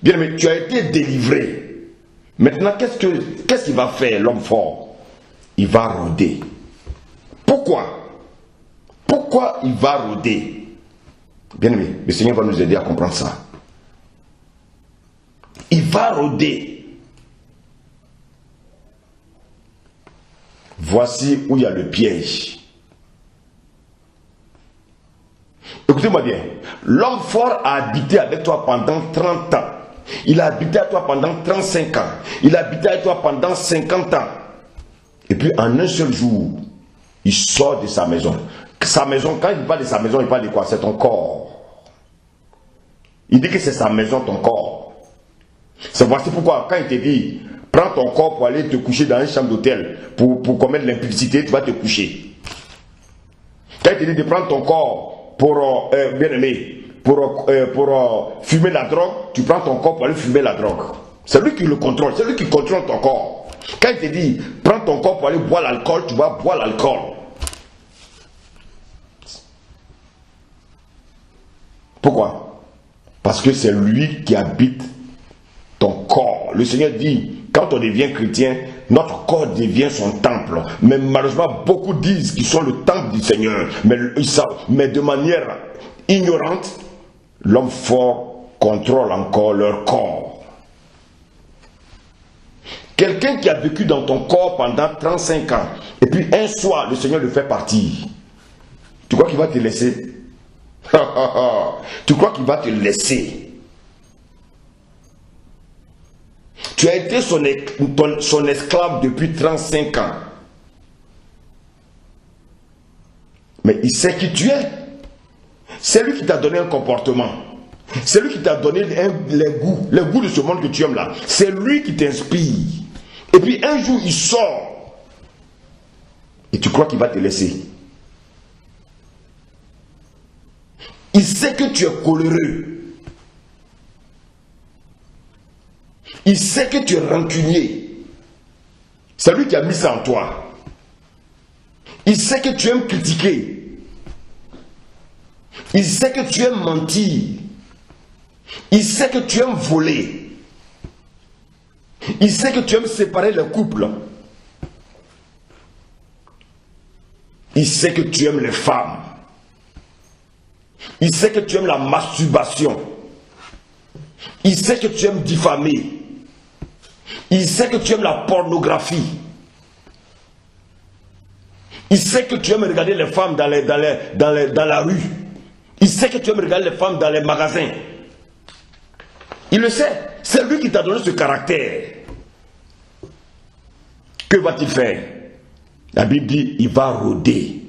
Bien aimé, tu as été délivré. Maintenant, qu'est-ce qu'il va faire, l'homme fort? Il va rôder. Pourquoi? Pourquoi il va rôder? Bien aimé, le Seigneur va nous aider à comprendre ça. Il va rôder. Voici où il y a le piège. Écoutez-moi bien. L'homme fort a habité avec toi pendant 30 ans. Il a habité avec toi pendant 35 ans. Il a habité avec toi pendant 50 ans. Et puis en un seul jour, il sort de sa maison. Sa maison, quand il parle de sa maison, il parle de quoi? C'est ton corps. Il dit que c'est sa maison, ton corps. C'est voici pourquoi, quand il te dit, prends ton corps pour aller te coucher dans une chambre d'hôtel, pour commettre l'impudicité, tu vas te coucher. Quand il te dit de prendre ton corps pour, bien aimé, pour fumer la drogue, tu prends ton corps pour aller fumer la drogue. C'est lui qui le contrôle, c'est lui qui contrôle ton corps. Quand il te dit, prends ton corps pour aller boire l'alcool, tu vas boire l'alcool. Pourquoi? Parce que c'est lui qui habite ton corps. Le Seigneur dit, quand on devient chrétien, notre corps devient son temple. Mais malheureusement, beaucoup disent qu'ils sont le temple du Seigneur. Mais de manière ignorante, l'homme fort contrôle encore leur corps. Quelqu'un qui a vécu dans ton corps pendant 35 ans, et puis un soir, le Seigneur le fait partir. Tu crois qu'il va te laisser? Tu crois qu'il va te laisser? Tu as été son esclave depuis 35 ans. Mais il sait qui tu es. C'est lui qui t'a donné un comportement. C'est lui qui t'a donné les goûts de ce monde que tu aimes là. C'est lui qui t'inspire. Et puis un jour, il sort. Et tu crois qu'il va te laisser. Il sait que tu es coléreux. Il sait que tu es rancunier. C'est lui qui a mis ça en toi. Il sait que tu aimes critiquer. Il sait que tu aimes mentir. Il sait que tu aimes voler. Il sait que tu aimes séparer le couple. Il sait que tu aimes les femmes. Il sait que tu aimes la masturbation. Il sait que tu aimes diffamer. Il sait que tu aimes la pornographie. Il sait que tu aimes regarder les femmes dans la rue. Il sait que tu aimes regarder les femmes dans les magasins. Il le sait. C'est lui qui t'a donné ce caractère. Que va-t-il faire? La Bible dit, il va rôder.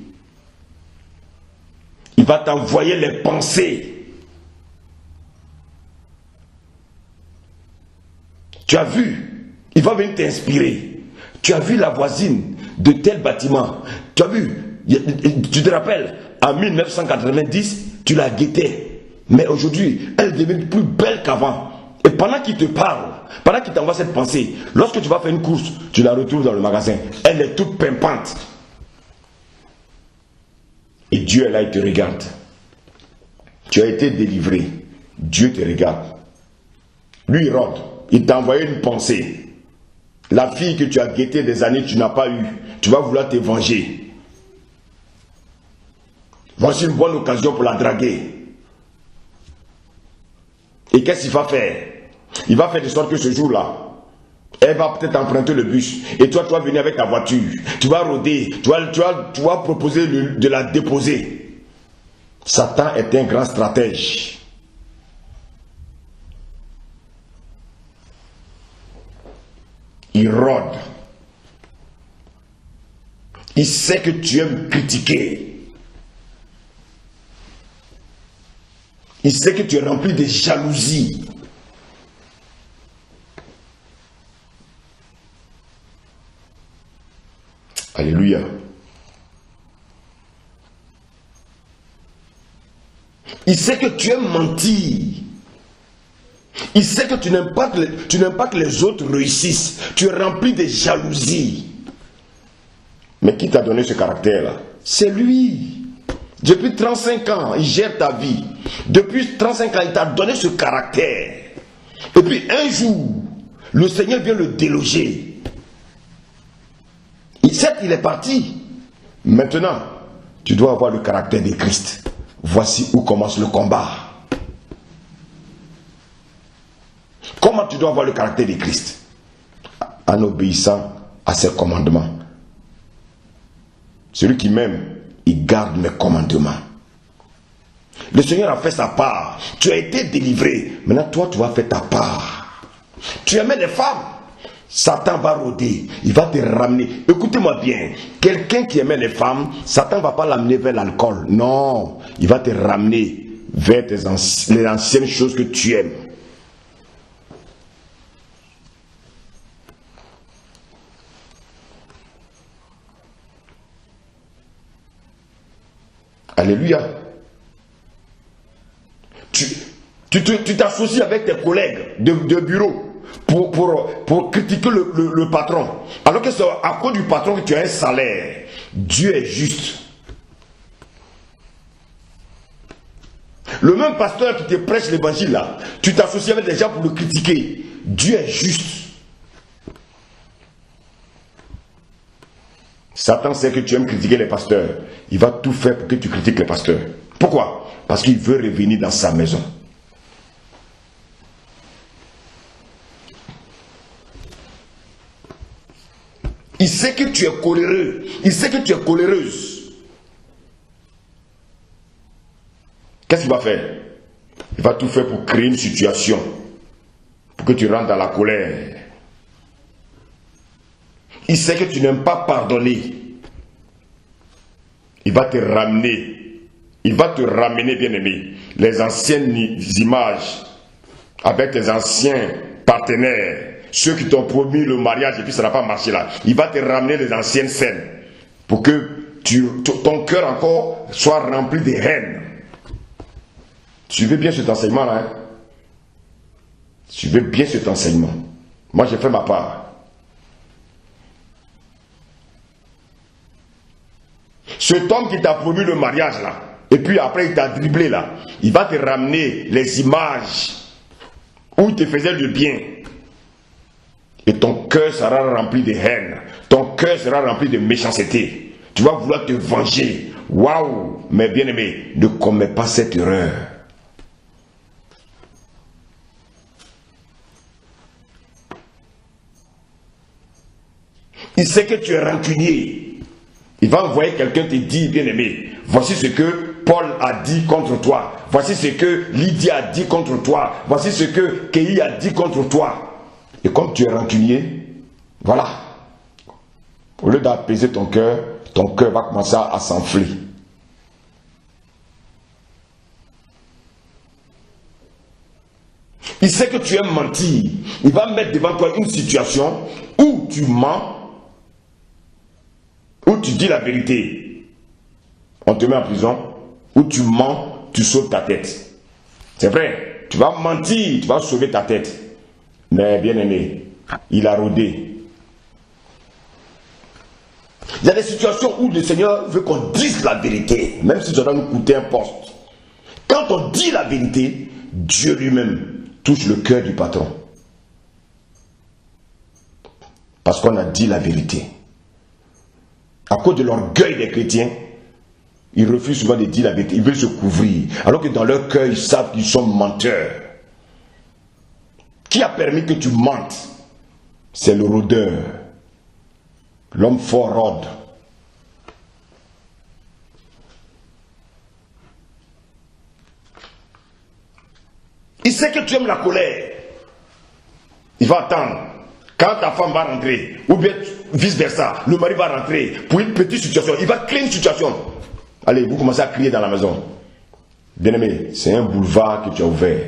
Il va t'envoyer les pensées. Tu as vu? Il va venir t'inspirer. Tu as vu la voisine de tel bâtiment. Tu as vu? Tu te rappelles? En 1990, tu la guettais. Mais aujourd'hui, elle devient plus belle qu'avant. Et pendant qu'il te parle, pendant qu'il t'envoie cette pensée, lorsque tu vas faire une course, tu la retrouves dans le magasin. Elle est toute pimpante. Et Dieu est là, il te regarde. Tu as été délivré. Dieu te regarde. Lui, il rentre. Il t'a envoyé une pensée. La fille que tu as guettée des années, tu n'as pas eu. Tu vas vouloir te venger. Voici une bonne occasion pour la draguer. Et qu'est-ce qu'il va faire? Il va faire de sorte que ce jour-là, elle va peut-être emprunter le bus. Et toi, tu vas venir avec ta voiture. Tu vas rôder. Tu vas proposer de la déposer. Satan est un grand stratège. Il rôde. Il sait que tu aimes critiquer. Il sait que tu es rempli de jalousie. Alléluia. Il sait que tu aimes mentir. Il sait que tu n'aimes pas que les autres réussissent. Tu es rempli de jalousie. Mais qui t'a donné ce caractère-là? C'est lui. Depuis 35 ans, il gère ta vie. Depuis 35 ans, il t'a donné ce caractère. Et puis un jour, le Seigneur vient le déloger. Certes, il est parti. Maintenant, tu dois avoir le caractère de Christ. Voici où commence le combat. Comment tu dois avoir le caractère de Christ? En obéissant à ses commandements. Celui qui m'aime, il garde mes commandements. Le Seigneur a fait sa part. Tu as été délivré. Maintenant, toi, tu vas faire ta part. Tu aimais les femmes. Satan va rôder, il va te ramener. Écoutez-moi bien, quelqu'un qui aimait les femmes, Satan ne va pas l'amener vers l'alcool. Non, il va te ramener vers les anciennes choses que tu aimes. Alléluia. Tu t'associes avec tes collègues de bureau. Pour critiquer le patron. Alors que c'est à cause du patron que tu as un salaire. Dieu est juste. Le même pasteur qui te prêche l'évangile là, tu t'associes avec des gens pour le critiquer. Dieu est juste. Satan sait que tu aimes critiquer les pasteurs. Il va tout faire pour que tu critiques les pasteurs. Pourquoi? Parce qu'il veut revenir dans sa maison. Il sait que tu es coléreux. Il sait que tu es coléreuse. Qu'est-ce qu'il va faire? Il va tout faire pour créer une situation. Pour que tu rentres dans la colère. Il sait que tu n'aimes pas pardonner. Il va te ramener. il va te ramener, bien-aimé, les anciennes images avec tes anciens partenaires, ceux qui t'ont promis le mariage et puis ça n'a pas marché là. Il va te ramener les anciennes scènes pour que ton cœur encore soit rempli de haine. Suivez bien cet enseignement là. Hein? Suivez bien cet enseignement. Moi j'ai fait ma part. Cet homme qui t'a promis le mariage là, et puis après il t'a dribblé là, il va te ramener les images où il te faisait le bien. Et ton cœur sera rempli de haine. Ton cœur sera rempli de méchanceté. Tu vas vouloir te venger. Waouh! Mais bien aimé, ne commets pas cette erreur. Il sait que tu es rancunier. Il va envoyer quelqu'un te dire, bien aimé, voici ce que Paul a dit contre toi. Voici ce que Lydie a dit contre toi. Voici ce que Kei a dit contre toi. Et comme tu es rancunier, voilà. Au lieu d'apaiser ton cœur va commencer à s'enfler. Il sait que tu aimes mentir. Il va mettre devant toi une situation où tu mens, où tu dis la vérité. On te met en prison, où tu mens, tu sauves ta tête. C'est vrai, tu vas mentir, tu vas sauver ta tête. Mais bien aimé, il a rôdé. Il y a des situations où le Seigneur veut qu'on dise la vérité, même si ça doit nous coûter un poste. Quand on dit la vérité, Dieu lui-même touche le cœur du patron. Parce qu'on a dit la vérité. À cause de l'orgueil des chrétiens, ils refusent souvent de dire la vérité. Ils veulent se couvrir. Alors que dans leur cœur, ils savent qu'ils sont menteurs. Qui a permis que tu mentes? C'est le rôdeur. L'homme fort rôde. Il sait que tu aimes la colère. Il va attendre. Quand ta femme va rentrer, ou bien vice-versa, le mari va rentrer pour une petite situation, il va créer une situation. Allez, vous commencez à crier dans la maison. Bien-aimé, c'est un boulevard que tu as ouvert.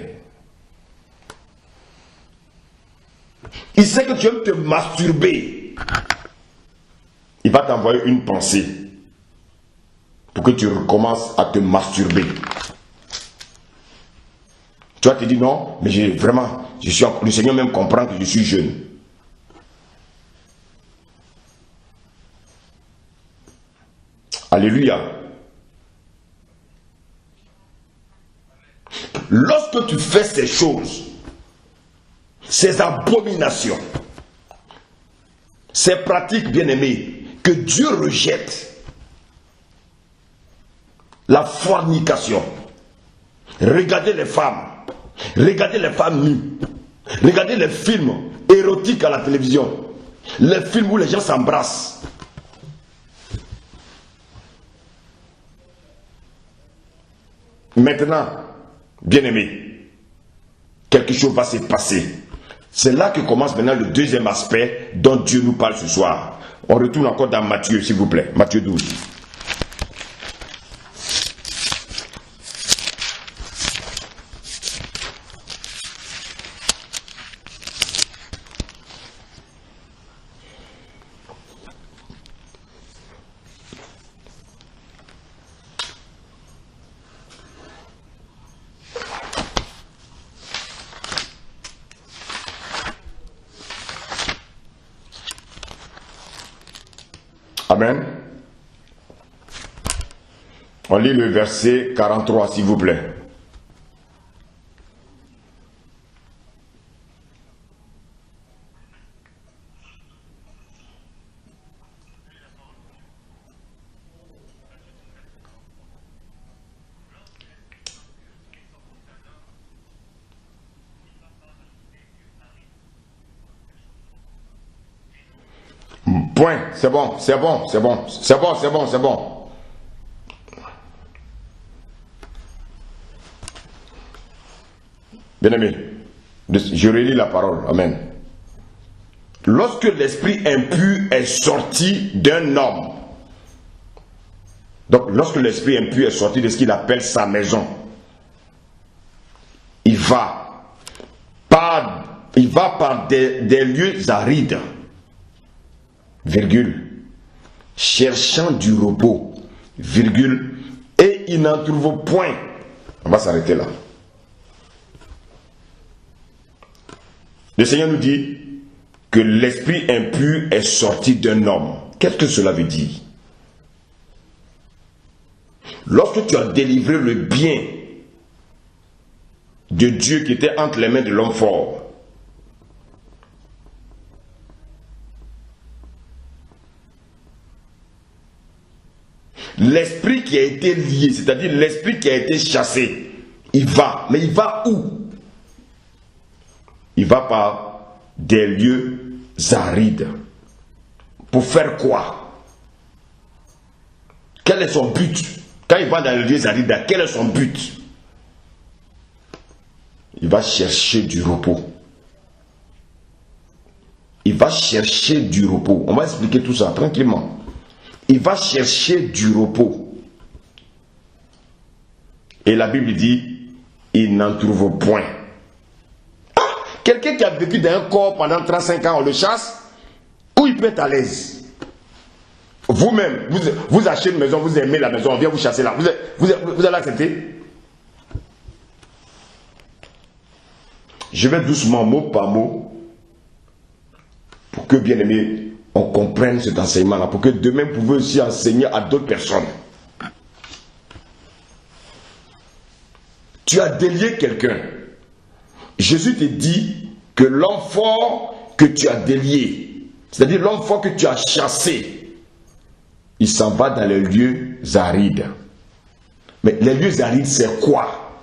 Il sait que tu aimes te masturber. Il va t'envoyer une pensée pour que tu recommences à te masturber. Tu vas te dire non, mais le Seigneur même comprend que je suis jeune. Alléluia. Lorsque tu fais ces choses, ces abominations, ces pratiques bien-aimées que Dieu rejette, la fornication, regardez les femmes nues, regardez les films érotiques à la télévision, les films où les gens s'embrassent. Maintenant, bien-aimé, quelque chose va se passer. C'est là que commence maintenant le deuxième aspect dont Dieu nous parle ce soir. On retourne encore dans Matthieu, s'il vous plaît. Matthieu 12. Amen. On lit le verset 43, s'il vous plaît. Point, c'est bon. Bien-aimé, je relis la parole. Amen. Lorsque l'esprit impur est sorti d'un homme, Donc, lorsque l'esprit impur est sorti de ce qu'il appelle sa maison, il va par des lieux arides, virgule, cherchant du repos, virgule, et il n'en trouve point. On va s'arrêter là. Le Seigneur nous dit que l'esprit impur est sorti d'un homme. Qu'est-ce que cela veut dire? Lorsque tu as délivré le bien de Dieu qui était entre les mains de l'homme fort, l'esprit qui a été lié, c'est-à-dire l'esprit qui a été chassé, il va. Mais il va où? Il va par des lieux arides. Pour faire quoi? Quel est son but? Quand il va dans les lieux arides, quel est son but? Il va chercher du repos. Il va chercher du repos. On va expliquer tout ça tranquillement. Il va chercher du repos. Et la Bible dit, il n'en trouve point. Ah, quelqu'un qui a vécu dans un corps pendant 35 ans, on le chasse, où il peut être à l'aise? Vous-même, vous achetez une maison, vous aimez la maison, on vient vous chasser là. Vous allez accepter? Je vais doucement, mot par mot, pour que, bien aimé, on comprenne cet enseignement-là, pour que demain, vous pouvez aussi enseigner à d'autres personnes. Tu as délié quelqu'un. Jésus te dit que l'homme fort que tu as délié, c'est-à-dire l'homme fort que tu as chassé, il s'en va dans les lieux arides. Mais les lieux arides, c'est quoi?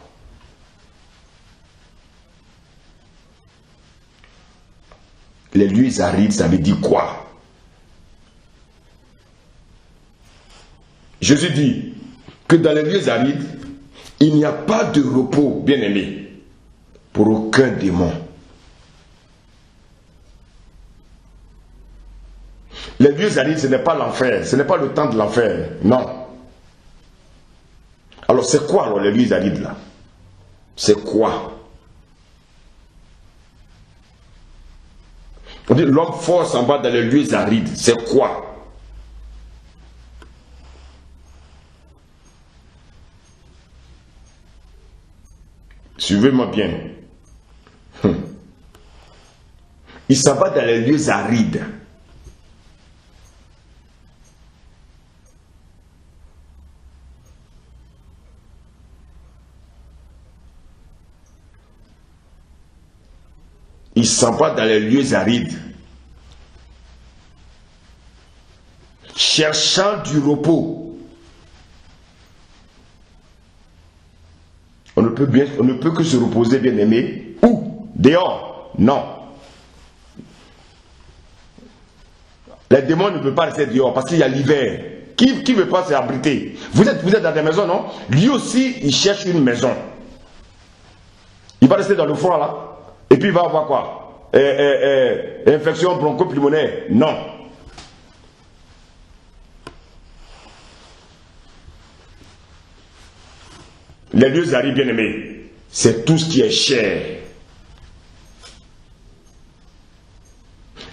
Les lieux arides, ça veut dire quoi? Jésus dit que dans les lieux arides, il n'y a pas de repos, bien-aimé, pour aucun démon. Les lieux arides, ce n'est pas l'enfer, ce n'est pas le temps de l'enfer, non. Alors c'est quoi alors les lieux arides là? C'est quoi? On dit l'homme fort s'en va dans les lieux arides, c'est quoi? Suivez-moi bien. Il s'en va dans les lieux arides. Il s'en va dans les lieux arides, cherchant du repos. On ne peut que se reposer, bien aimé. Où? Dehors? Non. Les démons ne peuvent pas rester dehors parce qu'il y a l'hiver. Qui ne veut pas s'abriter? Vous êtes dans des maisons, non? Lui aussi, il cherche une maison. Il va rester dans le froid là. Et puis il va avoir quoi? Infection broncho-pulmonaire? Non. Les lieux arides, bien aimés, c'est tout ce qui est chair.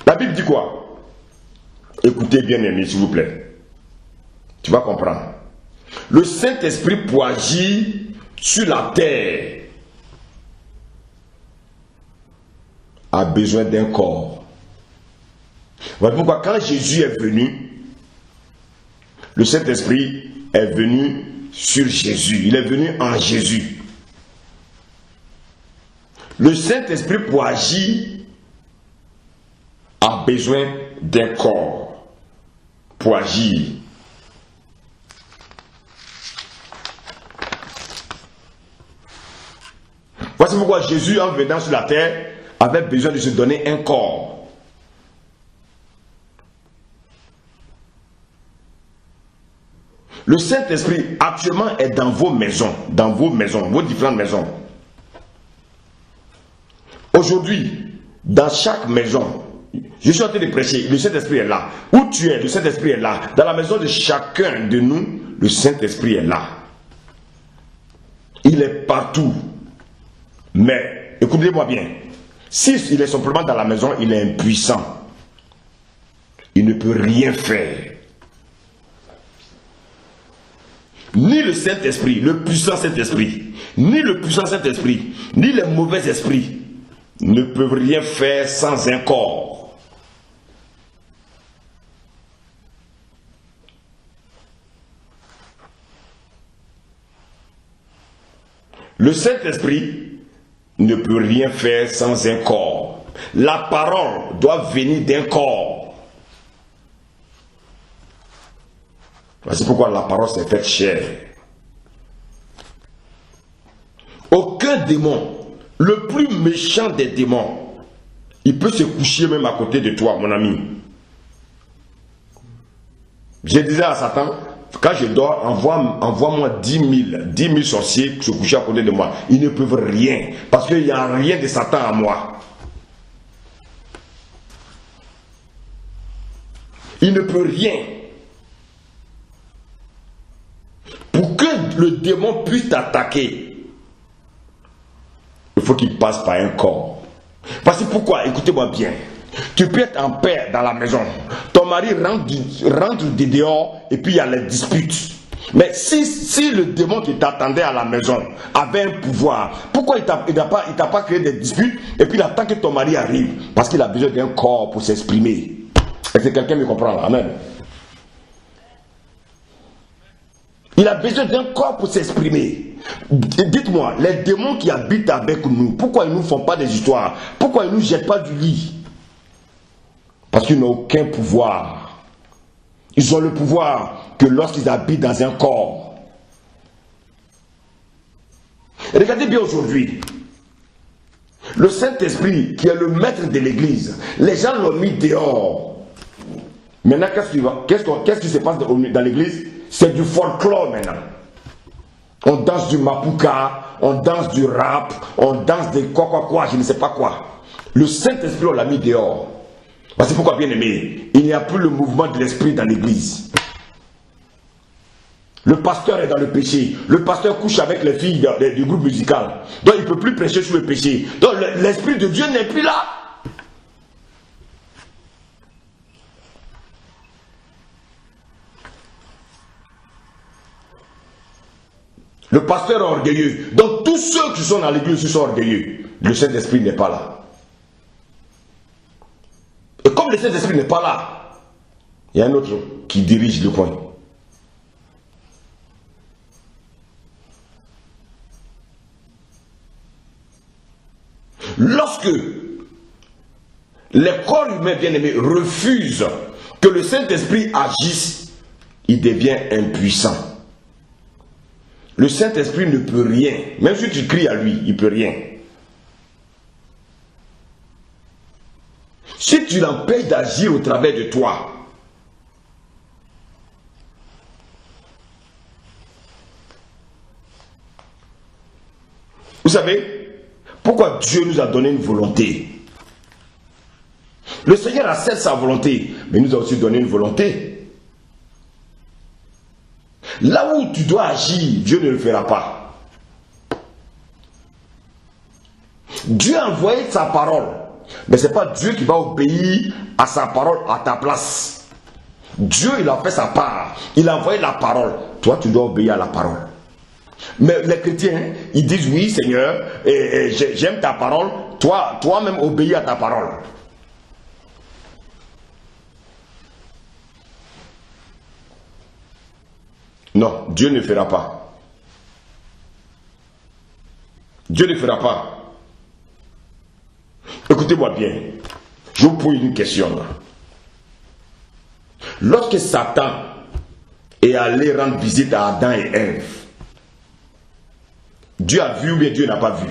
La Bible dit quoi? Écoutez bien aimés, s'il vous plaît. Tu vas comprendre. Le Saint-Esprit pour agir sur la terre a besoin d'un corps. Voilà pourquoi quand Jésus est venu, le Saint-Esprit est venu sur Jésus. Il est venu en Jésus. Le Saint-Esprit pour agir a besoin d'un corps pour agir. Voici pourquoi Jésus, en venant sur la terre, avait besoin de se donner un corps. Le Saint-Esprit actuellement est dans vos maisons, vos différentes maisons. Aujourd'hui, dans chaque maison, je suis en train de prêcher, le Saint-Esprit est là. Où tu es, le Saint-Esprit est là. Dans la maison de chacun de nous, le Saint-Esprit est là. Il est partout. Mais, écoutez-moi bien, s'il est simplement dans la maison, il est impuissant. Il ne peut rien faire. Ni le Saint-Esprit, le puissant Saint-Esprit, ni le puissant Saint-Esprit, ni les mauvais esprits ne peuvent rien faire sans un corps. Le Saint-Esprit ne peut rien faire sans un corps. La parole doit venir d'un corps. C'est pourquoi la parole s'est faite chair. Aucun démon, le plus méchant des démons, il peut se coucher même à côté de toi, mon ami. Je disais à Satan, quand je dors, envoie-moi 10 000 sorciers se coucher à côté de moi. Ils ne peuvent rien, parce qu'il n'y a rien de Satan à moi. Il ne peut rien. Pour que le démon puisse t'attaquer, il faut qu'il passe par un corps. Parce que pourquoi? Écoutez-moi bien. Tu peux être en paix dans la maison. Ton mari rentre de dehors et puis il y a les disputes. Mais si le démon qui t'attendait à la maison avait un pouvoir, pourquoi il t'a pas créé des disputes et puis il attend que ton mari arrive? Parce qu'il a besoin d'un corps pour s'exprimer. Est-ce que quelqu'un me comprend là? Amen. Il a besoin d'un corps pour s'exprimer. Dites-moi, les démons qui habitent avec nous, pourquoi ils ne nous font pas des histoires? Pourquoi ils ne nous jettent pas du lit? Parce qu'ils n'ont aucun pouvoir. Ils ont le pouvoir que lorsqu'ils habitent dans un corps. Et regardez bien aujourd'hui. Le Saint-Esprit, qui est le maître de l'église, les gens l'ont mis dehors. Maintenant, qu'est-ce qui se passe dans l'église? C'est du folklore maintenant. On danse du mapuka, on danse du rap, on danse de quoi, je ne sais pas quoi. Le Saint-Esprit, on l'a mis dehors. C'est pourquoi, bien aimé, il n'y a plus le mouvement de l'esprit dans l'église. Le pasteur est dans le péché. Le pasteur couche avec les filles du groupe musical. Donc il ne peut plus prêcher sur le péché. Donc l'esprit de Dieu n'est plus là. Le pasteur est orgueilleux. Donc tous ceux qui sont dans l'église sont orgueilleux. Le Saint-Esprit n'est pas là. Et comme le Saint-Esprit n'est pas là, il y a un autre qui dirige le point. Lorsque les corps humains bien-aimés refusent que le Saint-Esprit agisse, il devient impuissant. Le Saint-Esprit ne peut rien. Même si tu cries à lui, il ne peut rien. Si tu l'empêches d'agir au travers de toi, vous savez, pourquoi Dieu nous a donné une volonté? Le Seigneur a certes sa volonté, mais il nous a aussi donné une volonté. Là où tu dois agir, Dieu ne le fera pas. Dieu a envoyé sa parole, mais ce n'est pas Dieu qui va obéir à sa parole à ta place. Dieu, il a fait sa part. Il a envoyé la parole. Toi, tu dois obéir à la parole. Mais les chrétiens, ils disent oui Seigneur, j'aime ta parole, toi-même obéis à ta parole. Non, Dieu ne fera pas. Dieu ne fera pas. Écoutez-moi bien, je vous pose une question. Lorsque Satan est allé rendre visite à Adam et Ève, Dieu a vu ou bien Dieu n'a pas vu?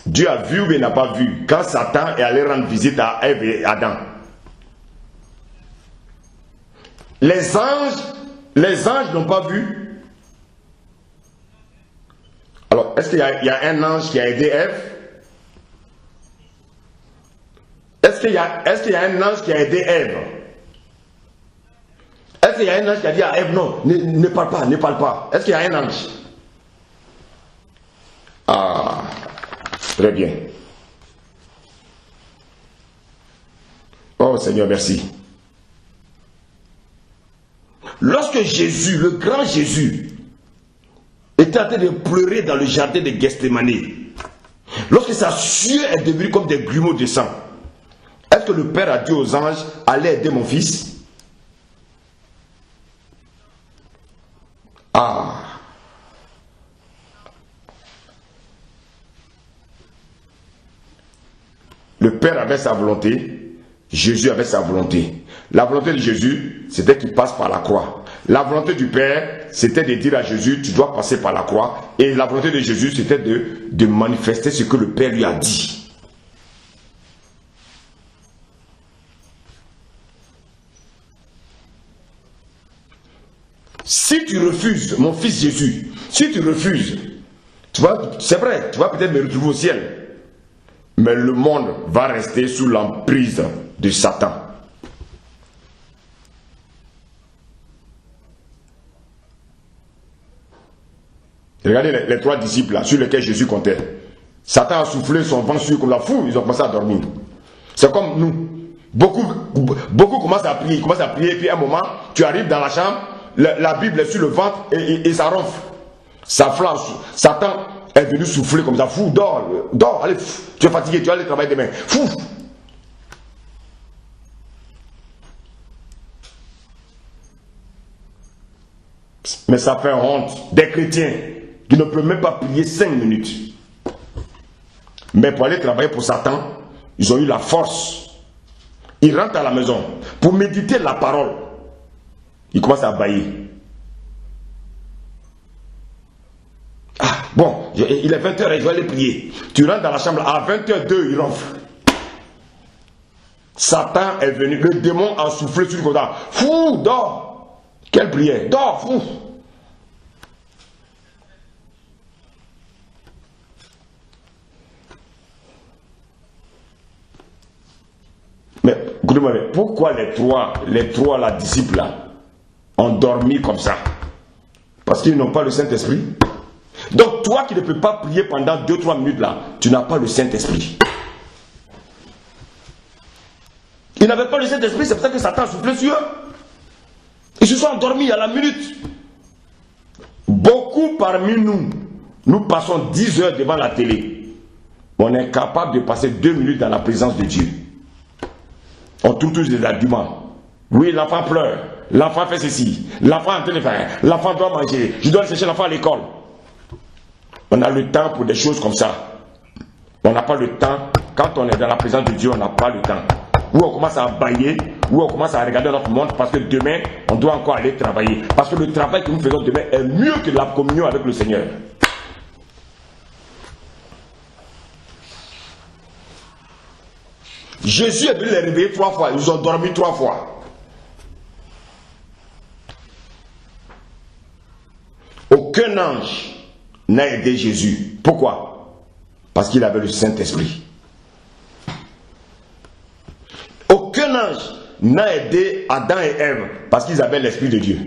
Dieu a vu ou bien n'a pas vu quand Satan est allé rendre visite à Ève et Adam? Les anges n'ont pas vu. Alors, est-ce qu'il y a un ange qui a aidé Ève? Est-ce qu'il y a un ange qui a aidé Ève? Est-ce qu'il y a un ange qui a dit à Ève, non, ne parle pas, ne parle pas? Est-ce qu'il y a un ange? Ah, très bien. Oh Seigneur, merci. Lorsque Jésus, le grand Jésus, était en train de pleurer dans le jardin de Gethsémane, lorsque sa sueur est devenue comme des grumeaux de sang, est-ce que le Père a dit aux anges, allez aider mon fils? Ah. Le Père avait sa volonté, Jésus avait sa volonté. La volonté de Jésus, c'était qu'il passe par la croix. La volonté du Père, c'était de dire à Jésus, tu dois passer par la croix. Et la volonté de Jésus, c'était de manifester ce que le Père lui a dit. Si tu refuses, mon fils Jésus, si tu refuses, tu vois, c'est vrai, tu vas peut-être me retrouver au ciel. Mais le monde va rester sous l'emprise de Satan. Regardez les 3 disciples là, sur lesquels Jésus comptait. Satan a soufflé son vent sur comme la foule, ils ont commencé à dormir. C'est comme nous. Beaucoup commencent à prier, et puis à un moment, tu arrives dans la chambre, la Bible est sur le ventre et ça ronfle. Ça flanche. Satan est venu souffler comme ça. Fou, dors, allez, tu es fatigué, tu vas aller travailler demain. Fou. Mais ça fait honte des chrétiens qui ne peuvent même pas prier 5 minutes. Mais pour aller travailler pour Satan, ils ont eu la force. Ils rentrent à la maison pour méditer la parole. Ils commencent à bâiller. Ah, bon, il est 20h et je vais aller prier. Tu rentres dans la chambre, à 20h02, il ronfle. Satan est venu, le démon a soufflé sur le côté. Fou, dors. Quelle prière, dors, fou. Mais écoutez-moi, pourquoi les trois là, disciples là, ont dormi comme ça? Parce qu'ils n'ont pas le Saint-Esprit. Donc toi qui ne peux pas prier pendant 2-3 minutes là, tu n'as pas le Saint-Esprit. Ils n'avaient pas le Saint-Esprit, c'est pour ça que Satan a soufflé sur eux. Ils se sont endormis à la minute. Beaucoup parmi nous, nous passons 10 heures devant la télé. On est capable de passer 2 minutes dans la présence de Dieu. On trouve tous des arguments. Oui, l'enfant pleure, l'enfant fait ceci, l'enfant est en train de faire, l'enfant doit manger, je dois aller chercher l'enfant à l'école. On a le temps pour des choses comme ça. On n'a pas le temps. Quand on est dans la présence de Dieu, on n'a pas le temps. Ou on commence à bailler, ou on commence à regarder notre monde parce que demain, on doit encore aller travailler. Parce que le travail que nous faisons demain est mieux que la communion avec le Seigneur. Jésus est venu les réveiller 3 fois. Ils ont dormi 3 fois. Aucun ange n'a aidé Jésus. Pourquoi? Parce qu'il avait le Saint-Esprit. Aucun ange n'a aidé Adam et Ève parce qu'ils avaient l'Esprit de Dieu.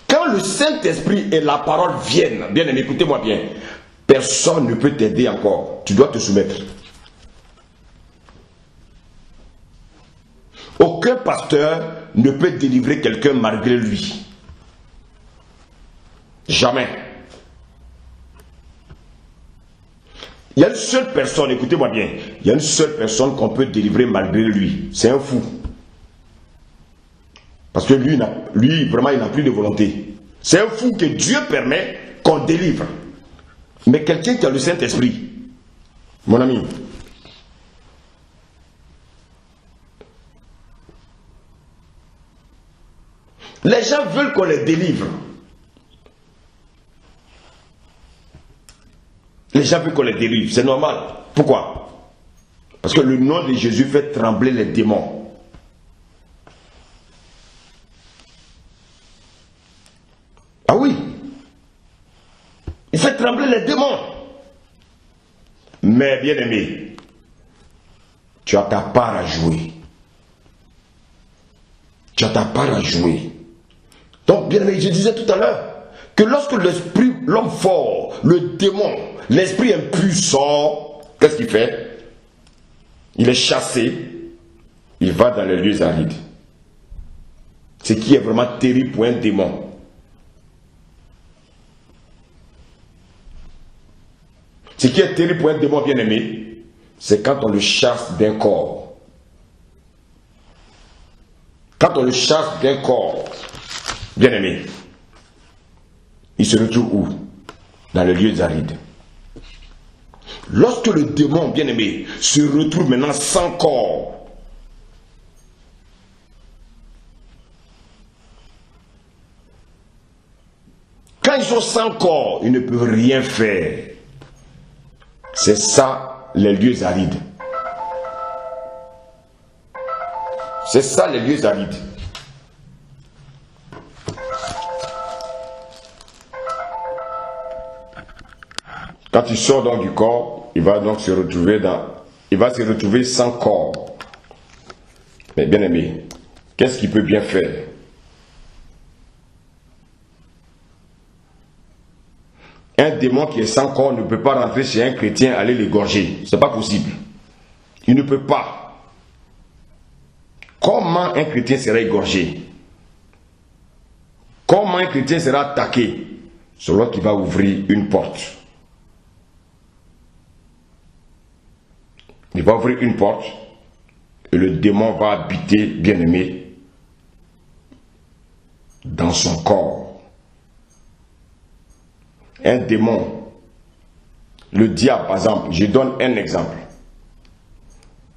Quand le Saint-Esprit et la parole viennent, bien aimé, écoutez-moi bien, personne ne peut t'aider encore. Tu dois te soumettre. Aucun pasteur ne peut délivrer quelqu'un malgré lui. Jamais. Il y a une seule personne, écoutez-moi bien, il y a une seule personne qu'on peut délivrer malgré lui. C'est un fou. Parce que lui, vraiment, il n'a plus de volonté. C'est un fou que Dieu permet qu'on délivre. Mais quelqu'un qui a le Saint-Esprit, mon ami, les gens veulent qu'on les délivre. Les gens veulent qu'on les délivre, c'est normal. Pourquoi? Parce que le nom de Jésus fait trembler les démons. Ah oui, il fait trembler les démons. Mais bien aimé, tu as ta part à jouer. Tu as ta part à jouer. Donc, bien aimé, je disais tout à l'heure que lorsque l'esprit, l'homme fort, le démon, l'esprit impur sort, qu'est-ce qu'il fait? Il est chassé, il va dans les lieux arides. Ce qui est vraiment terrible pour un démon. Ce qui est terrible pour un démon bien-aimé, c'est quand on le chasse d'un corps. Quand on le chasse d'un corps, bien-aimé, il se retrouve où? Dans les lieux arides. Lorsque le démon, bien-aimé, se retrouve maintenant sans corps, quand ils sont sans corps, ils ne peuvent rien faire. C'est ça les lieux arides. C'est ça les lieux arides. Quand il sort donc du corps, il va donc se retrouver sans corps. Mais bien aimé, qu'est-ce qu'il peut bien faire? Un démon qui est sans corps ne peut pas rentrer chez un chrétien, aller l'égorger. Ce n'est pas possible. Il ne peut pas. Comment un chrétien sera égorgé? Comment un chrétien sera attaqué? Selon qu'il va ouvrir une porte. Il va ouvrir une porte et le démon va habiter, bien-aimé, dans son corps. Un démon, le diable par exemple, je donne un exemple.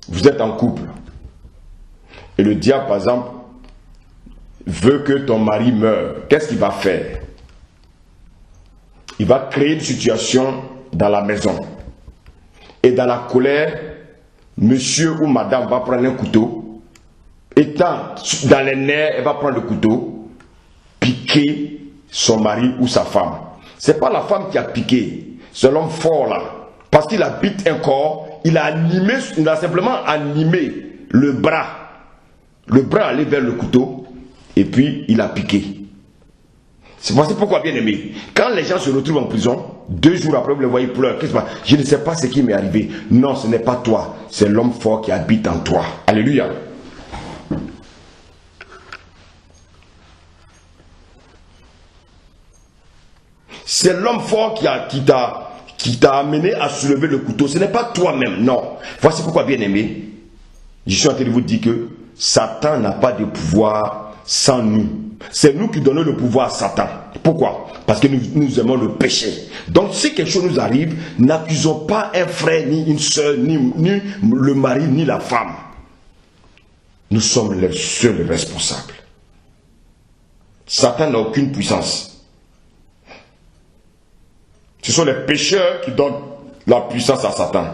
Vous êtes en couple et le diable par exemple veut que ton mari meure. Qu'est-ce qu'il va faire? Il va créer une situation dans la maison et dans la colère, monsieur ou madame va prendre un couteau, étant dans les nerfs, elle va prendre le couteau, piquer son mari ou sa femme. Ce n'est pas la femme qui a piqué, c'est l'homme fort là. Parce qu'il habite un corps, il a simplement animé le bras. Le bras allait vers le couteau, et puis il a piqué. C'est pourquoi, bien aimé, quand les gens se retrouvent en prison, 2 jours après, vous les voyez pleurer. Qu'est-ce que je ne sais pas ce qui m'est arrivé. Non, ce n'est pas toi, c'est l'homme fort qui habite en toi. Alléluia. C'est l'homme fort qui t'a amené à soulever le couteau. Ce n'est pas toi-même, non. Voici pourquoi, bien aimé, je suis en train de vous dire que Satan n'a pas de pouvoir sans nous. C'est nous qui donnons le pouvoir à Satan. Pourquoi? Parce que nous aimons le péché. Donc si quelque chose nous arrive, n'accusons pas un frère, ni une soeur, ni le mari, ni la femme. Nous sommes les seuls responsables. Satan n'a aucune puissance. Ce sont les pécheurs qui donnent la puissance à Satan.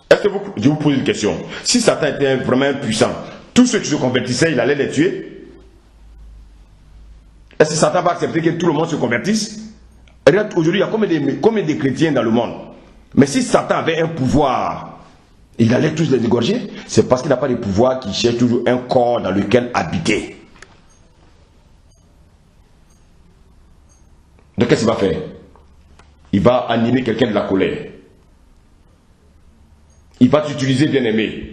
Est-ce que je vous pose une question? Si Satan était vraiment impuissant, tous ceux qui se convertissaient, il allait les tuer? Est-ce que Satan va accepter que tout le monde se convertisse? Regarde, aujourd'hui, il y a combien de chrétiens dans le monde? Mais si Satan avait un pouvoir, il allait tous les égorger. C'est parce qu'il n'a pas de pouvoir qu'il cherche toujours un corps dans lequel habiter. Donc qu'est-ce qu'il va faire? Il va animer quelqu'un de la colère. Il va t'utiliser, bien-aimé,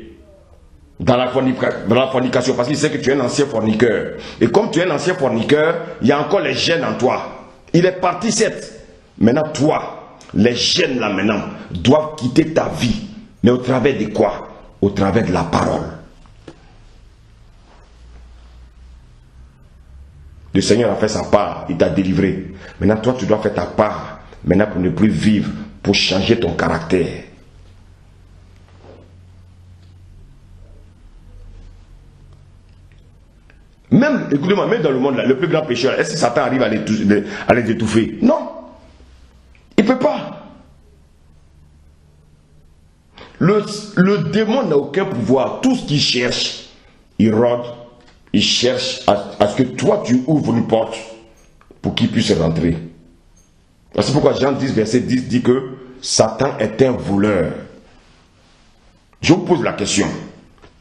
dans la fornication, parce qu'il sait que tu es un ancien forniqueur. Et comme tu es un ancien forniqueur, il y a encore les gènes en toi. Il est parti, certes. Maintenant, toi, les gènes là maintenant, doivent quitter ta vie. Mais au travers de quoi? Au travers de la parole. Le Seigneur a fait sa part, il t'a délivré. Maintenant, toi, tu dois faire ta part. Maintenant, pour ne plus vivre, pour changer ton caractère. Même, écoutez-moi, même dans le monde, là, le plus grand pécheur, est-ce que Satan arrive à les étouffer? Non. Il ne peut pas. Le démon n'a aucun pouvoir. Tout ce qu'il cherche, il rôde, il cherche à ce que toi, tu ouvres une porte pour qu'il puisse rentrer. C'est pourquoi Jean 10, verset 10 dit que Satan est un voleur. Je vous pose la question.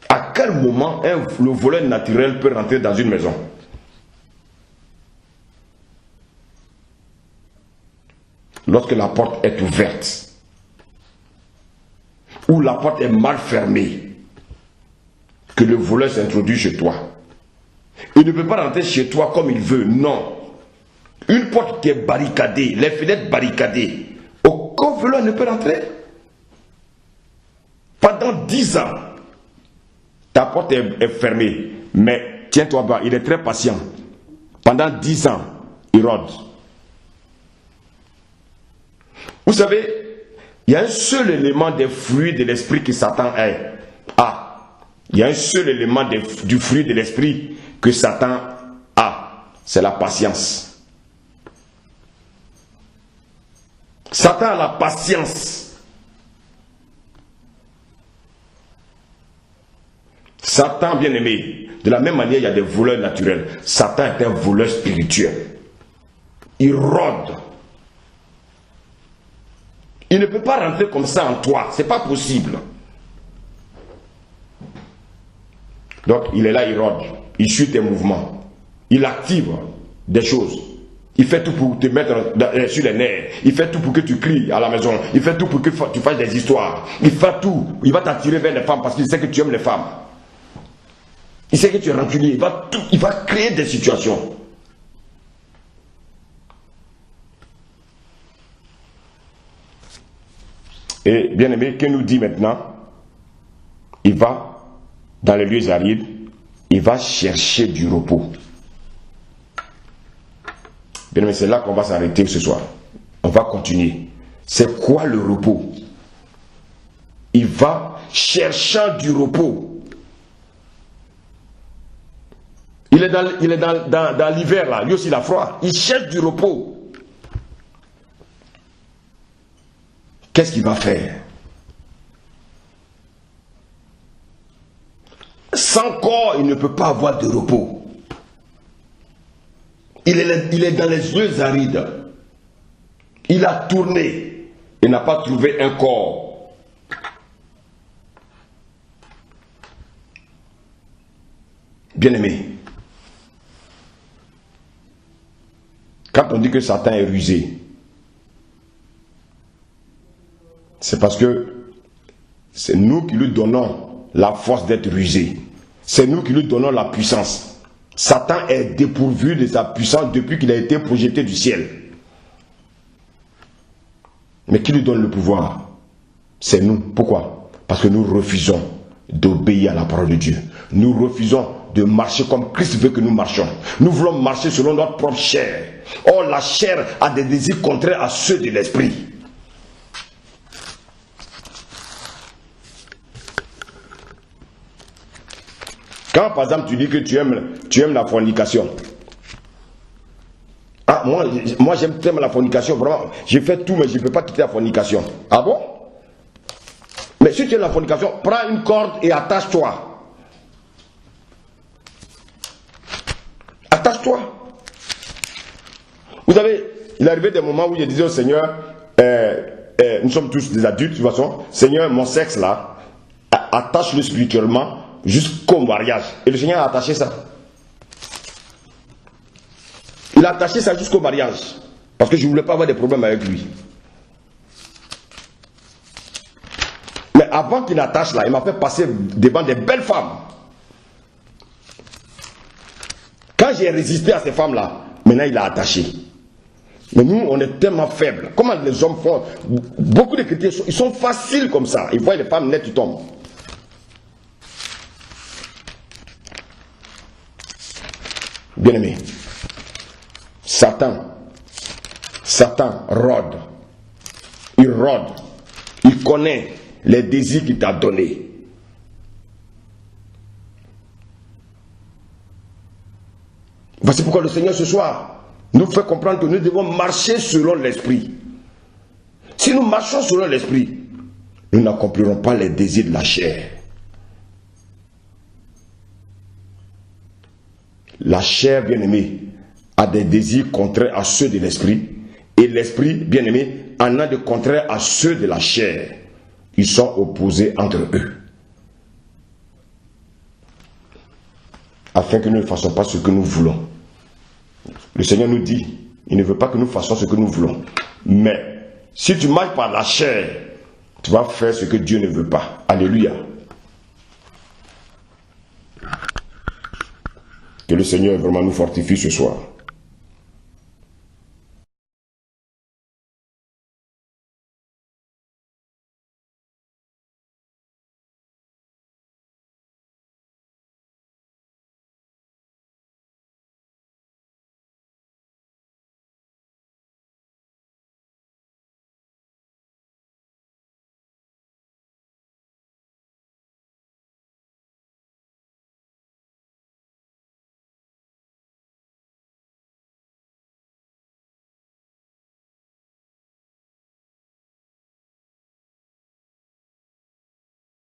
À quel moment le voleur naturel peut rentrer dans une maison? Lorsque la porte est ouverte. Ou la porte est mal fermée. Que le voleur s'introduit chez toi. Il ne peut pas rentrer chez toi comme il veut. Non. Une porte qui est barricadée, les fenêtres barricadées. Aucun voleur ne peut rentrer. Pendant 10 ans, ta porte est fermée. Mais tiens-toi bas, il est très patient. Pendant 10 ans, il rôde. Vous savez, il y a un seul élément des fruits de l'esprit que Satan est. Il y a un seul élément du fruit de l'esprit que Satan a. C'est la patience. Satan a la patience. Satan, bien aimé, de la même manière, il y a des voleurs naturels. Satan est un voleur spirituel. Il rôde. Il ne peut pas rentrer comme ça en toi. Ce n'est pas possible. Donc, il est là, il rôde. Il suit tes mouvements. Il active des choses. Il fait tout pour te mettre sur les nerfs. Il fait tout pour que tu cries à la maison. Il fait tout pour que tu fasses des histoires. Il fait tout. Il va t'attirer vers les femmes parce qu'il sait que tu aimes les femmes. Il sait que tu es rancunier. Il va créer des situations. Et bien aimé, que nous dit maintenant? Il va dans les lieux arides, il va chercher du repos. Bien aimé, c'est là qu'on va s'arrêter ce soir. On va continuer. C'est quoi le repos? Il va cherchant du repos. Il est dans l'hiver là, lui aussi il a froid. Il cherche du repos. Qu'est-ce qu'il va faire? Sans corps, il ne peut pas avoir de repos. Il est dans les lieux arides. Il a tourné et n'a pas trouvé un corps. Bien-aimé, quand on dit que Satan est rusé, c'est parce que c'est nous qui lui donnons la force d'être rusé. C'est nous qui lui donnons la puissance. Satan est dépourvu de sa puissance depuis qu'il a été projeté du ciel. Mais qui lui donne le pouvoir? C'est nous. Pourquoi? Parce que nous refusons d'obéir à la parole de Dieu. Nous refusons de marcher comme Christ veut que nous marchions. Nous voulons marcher selon notre propre chair. Or, la chair a des désirs contraires à ceux de l'esprit. Quand par exemple tu dis que tu aimes la fornication. Ah, moi j'aime tellement la fornication, vraiment. J'ai fait tout mais je ne peux pas quitter la fornication. Ah bon? Mais si tu aimes la fornication, prends une corde et attache-toi. Attache-toi. Vous savez, il est arrivé des moments où je disais au Seigneur, nous sommes tous des adultes de toute façon, Seigneur, mon sexe là, attache-le spirituellement jusqu'au mariage. Et le Seigneur a attaché ça. Il a attaché ça jusqu'au mariage. Parce que je ne voulais pas avoir des problèmes avec lui. Mais avant qu'il attache là, il m'a fait passer devant des belles femmes. Quand j'ai résisté à ces femmes là, maintenant il a attaché. Mais nous, on est tellement faibles. Comment les hommes font? Beaucoup de chrétiens, ils sont faciles comme ça. Ils voient les femmes nettes, ils tombent. Bien-aimé, Satan rôde. Il rôde. Il connaît les désirs qu'il t'a donnés. Voici pourquoi le Seigneur ce soir nous fait comprendre que nous devons marcher selon l'esprit. Si nous marchons selon l'esprit, nous n'accomplirons pas les désirs de la chair. La chair, bien-aimée, a des désirs contraires à ceux de l'esprit. Et l'esprit, bien-aimé, en un de contraire à ceux de la chair. Ils sont opposés entre eux. Afin que nous ne fassions pas ce que nous voulons. Le Seigneur nous dit, il ne veut pas que nous fassions ce que nous voulons. Mais, si tu marches par la chair, tu vas faire ce que Dieu ne veut pas. Alléluia. Que le Seigneur vraiment nous fortifie ce soir.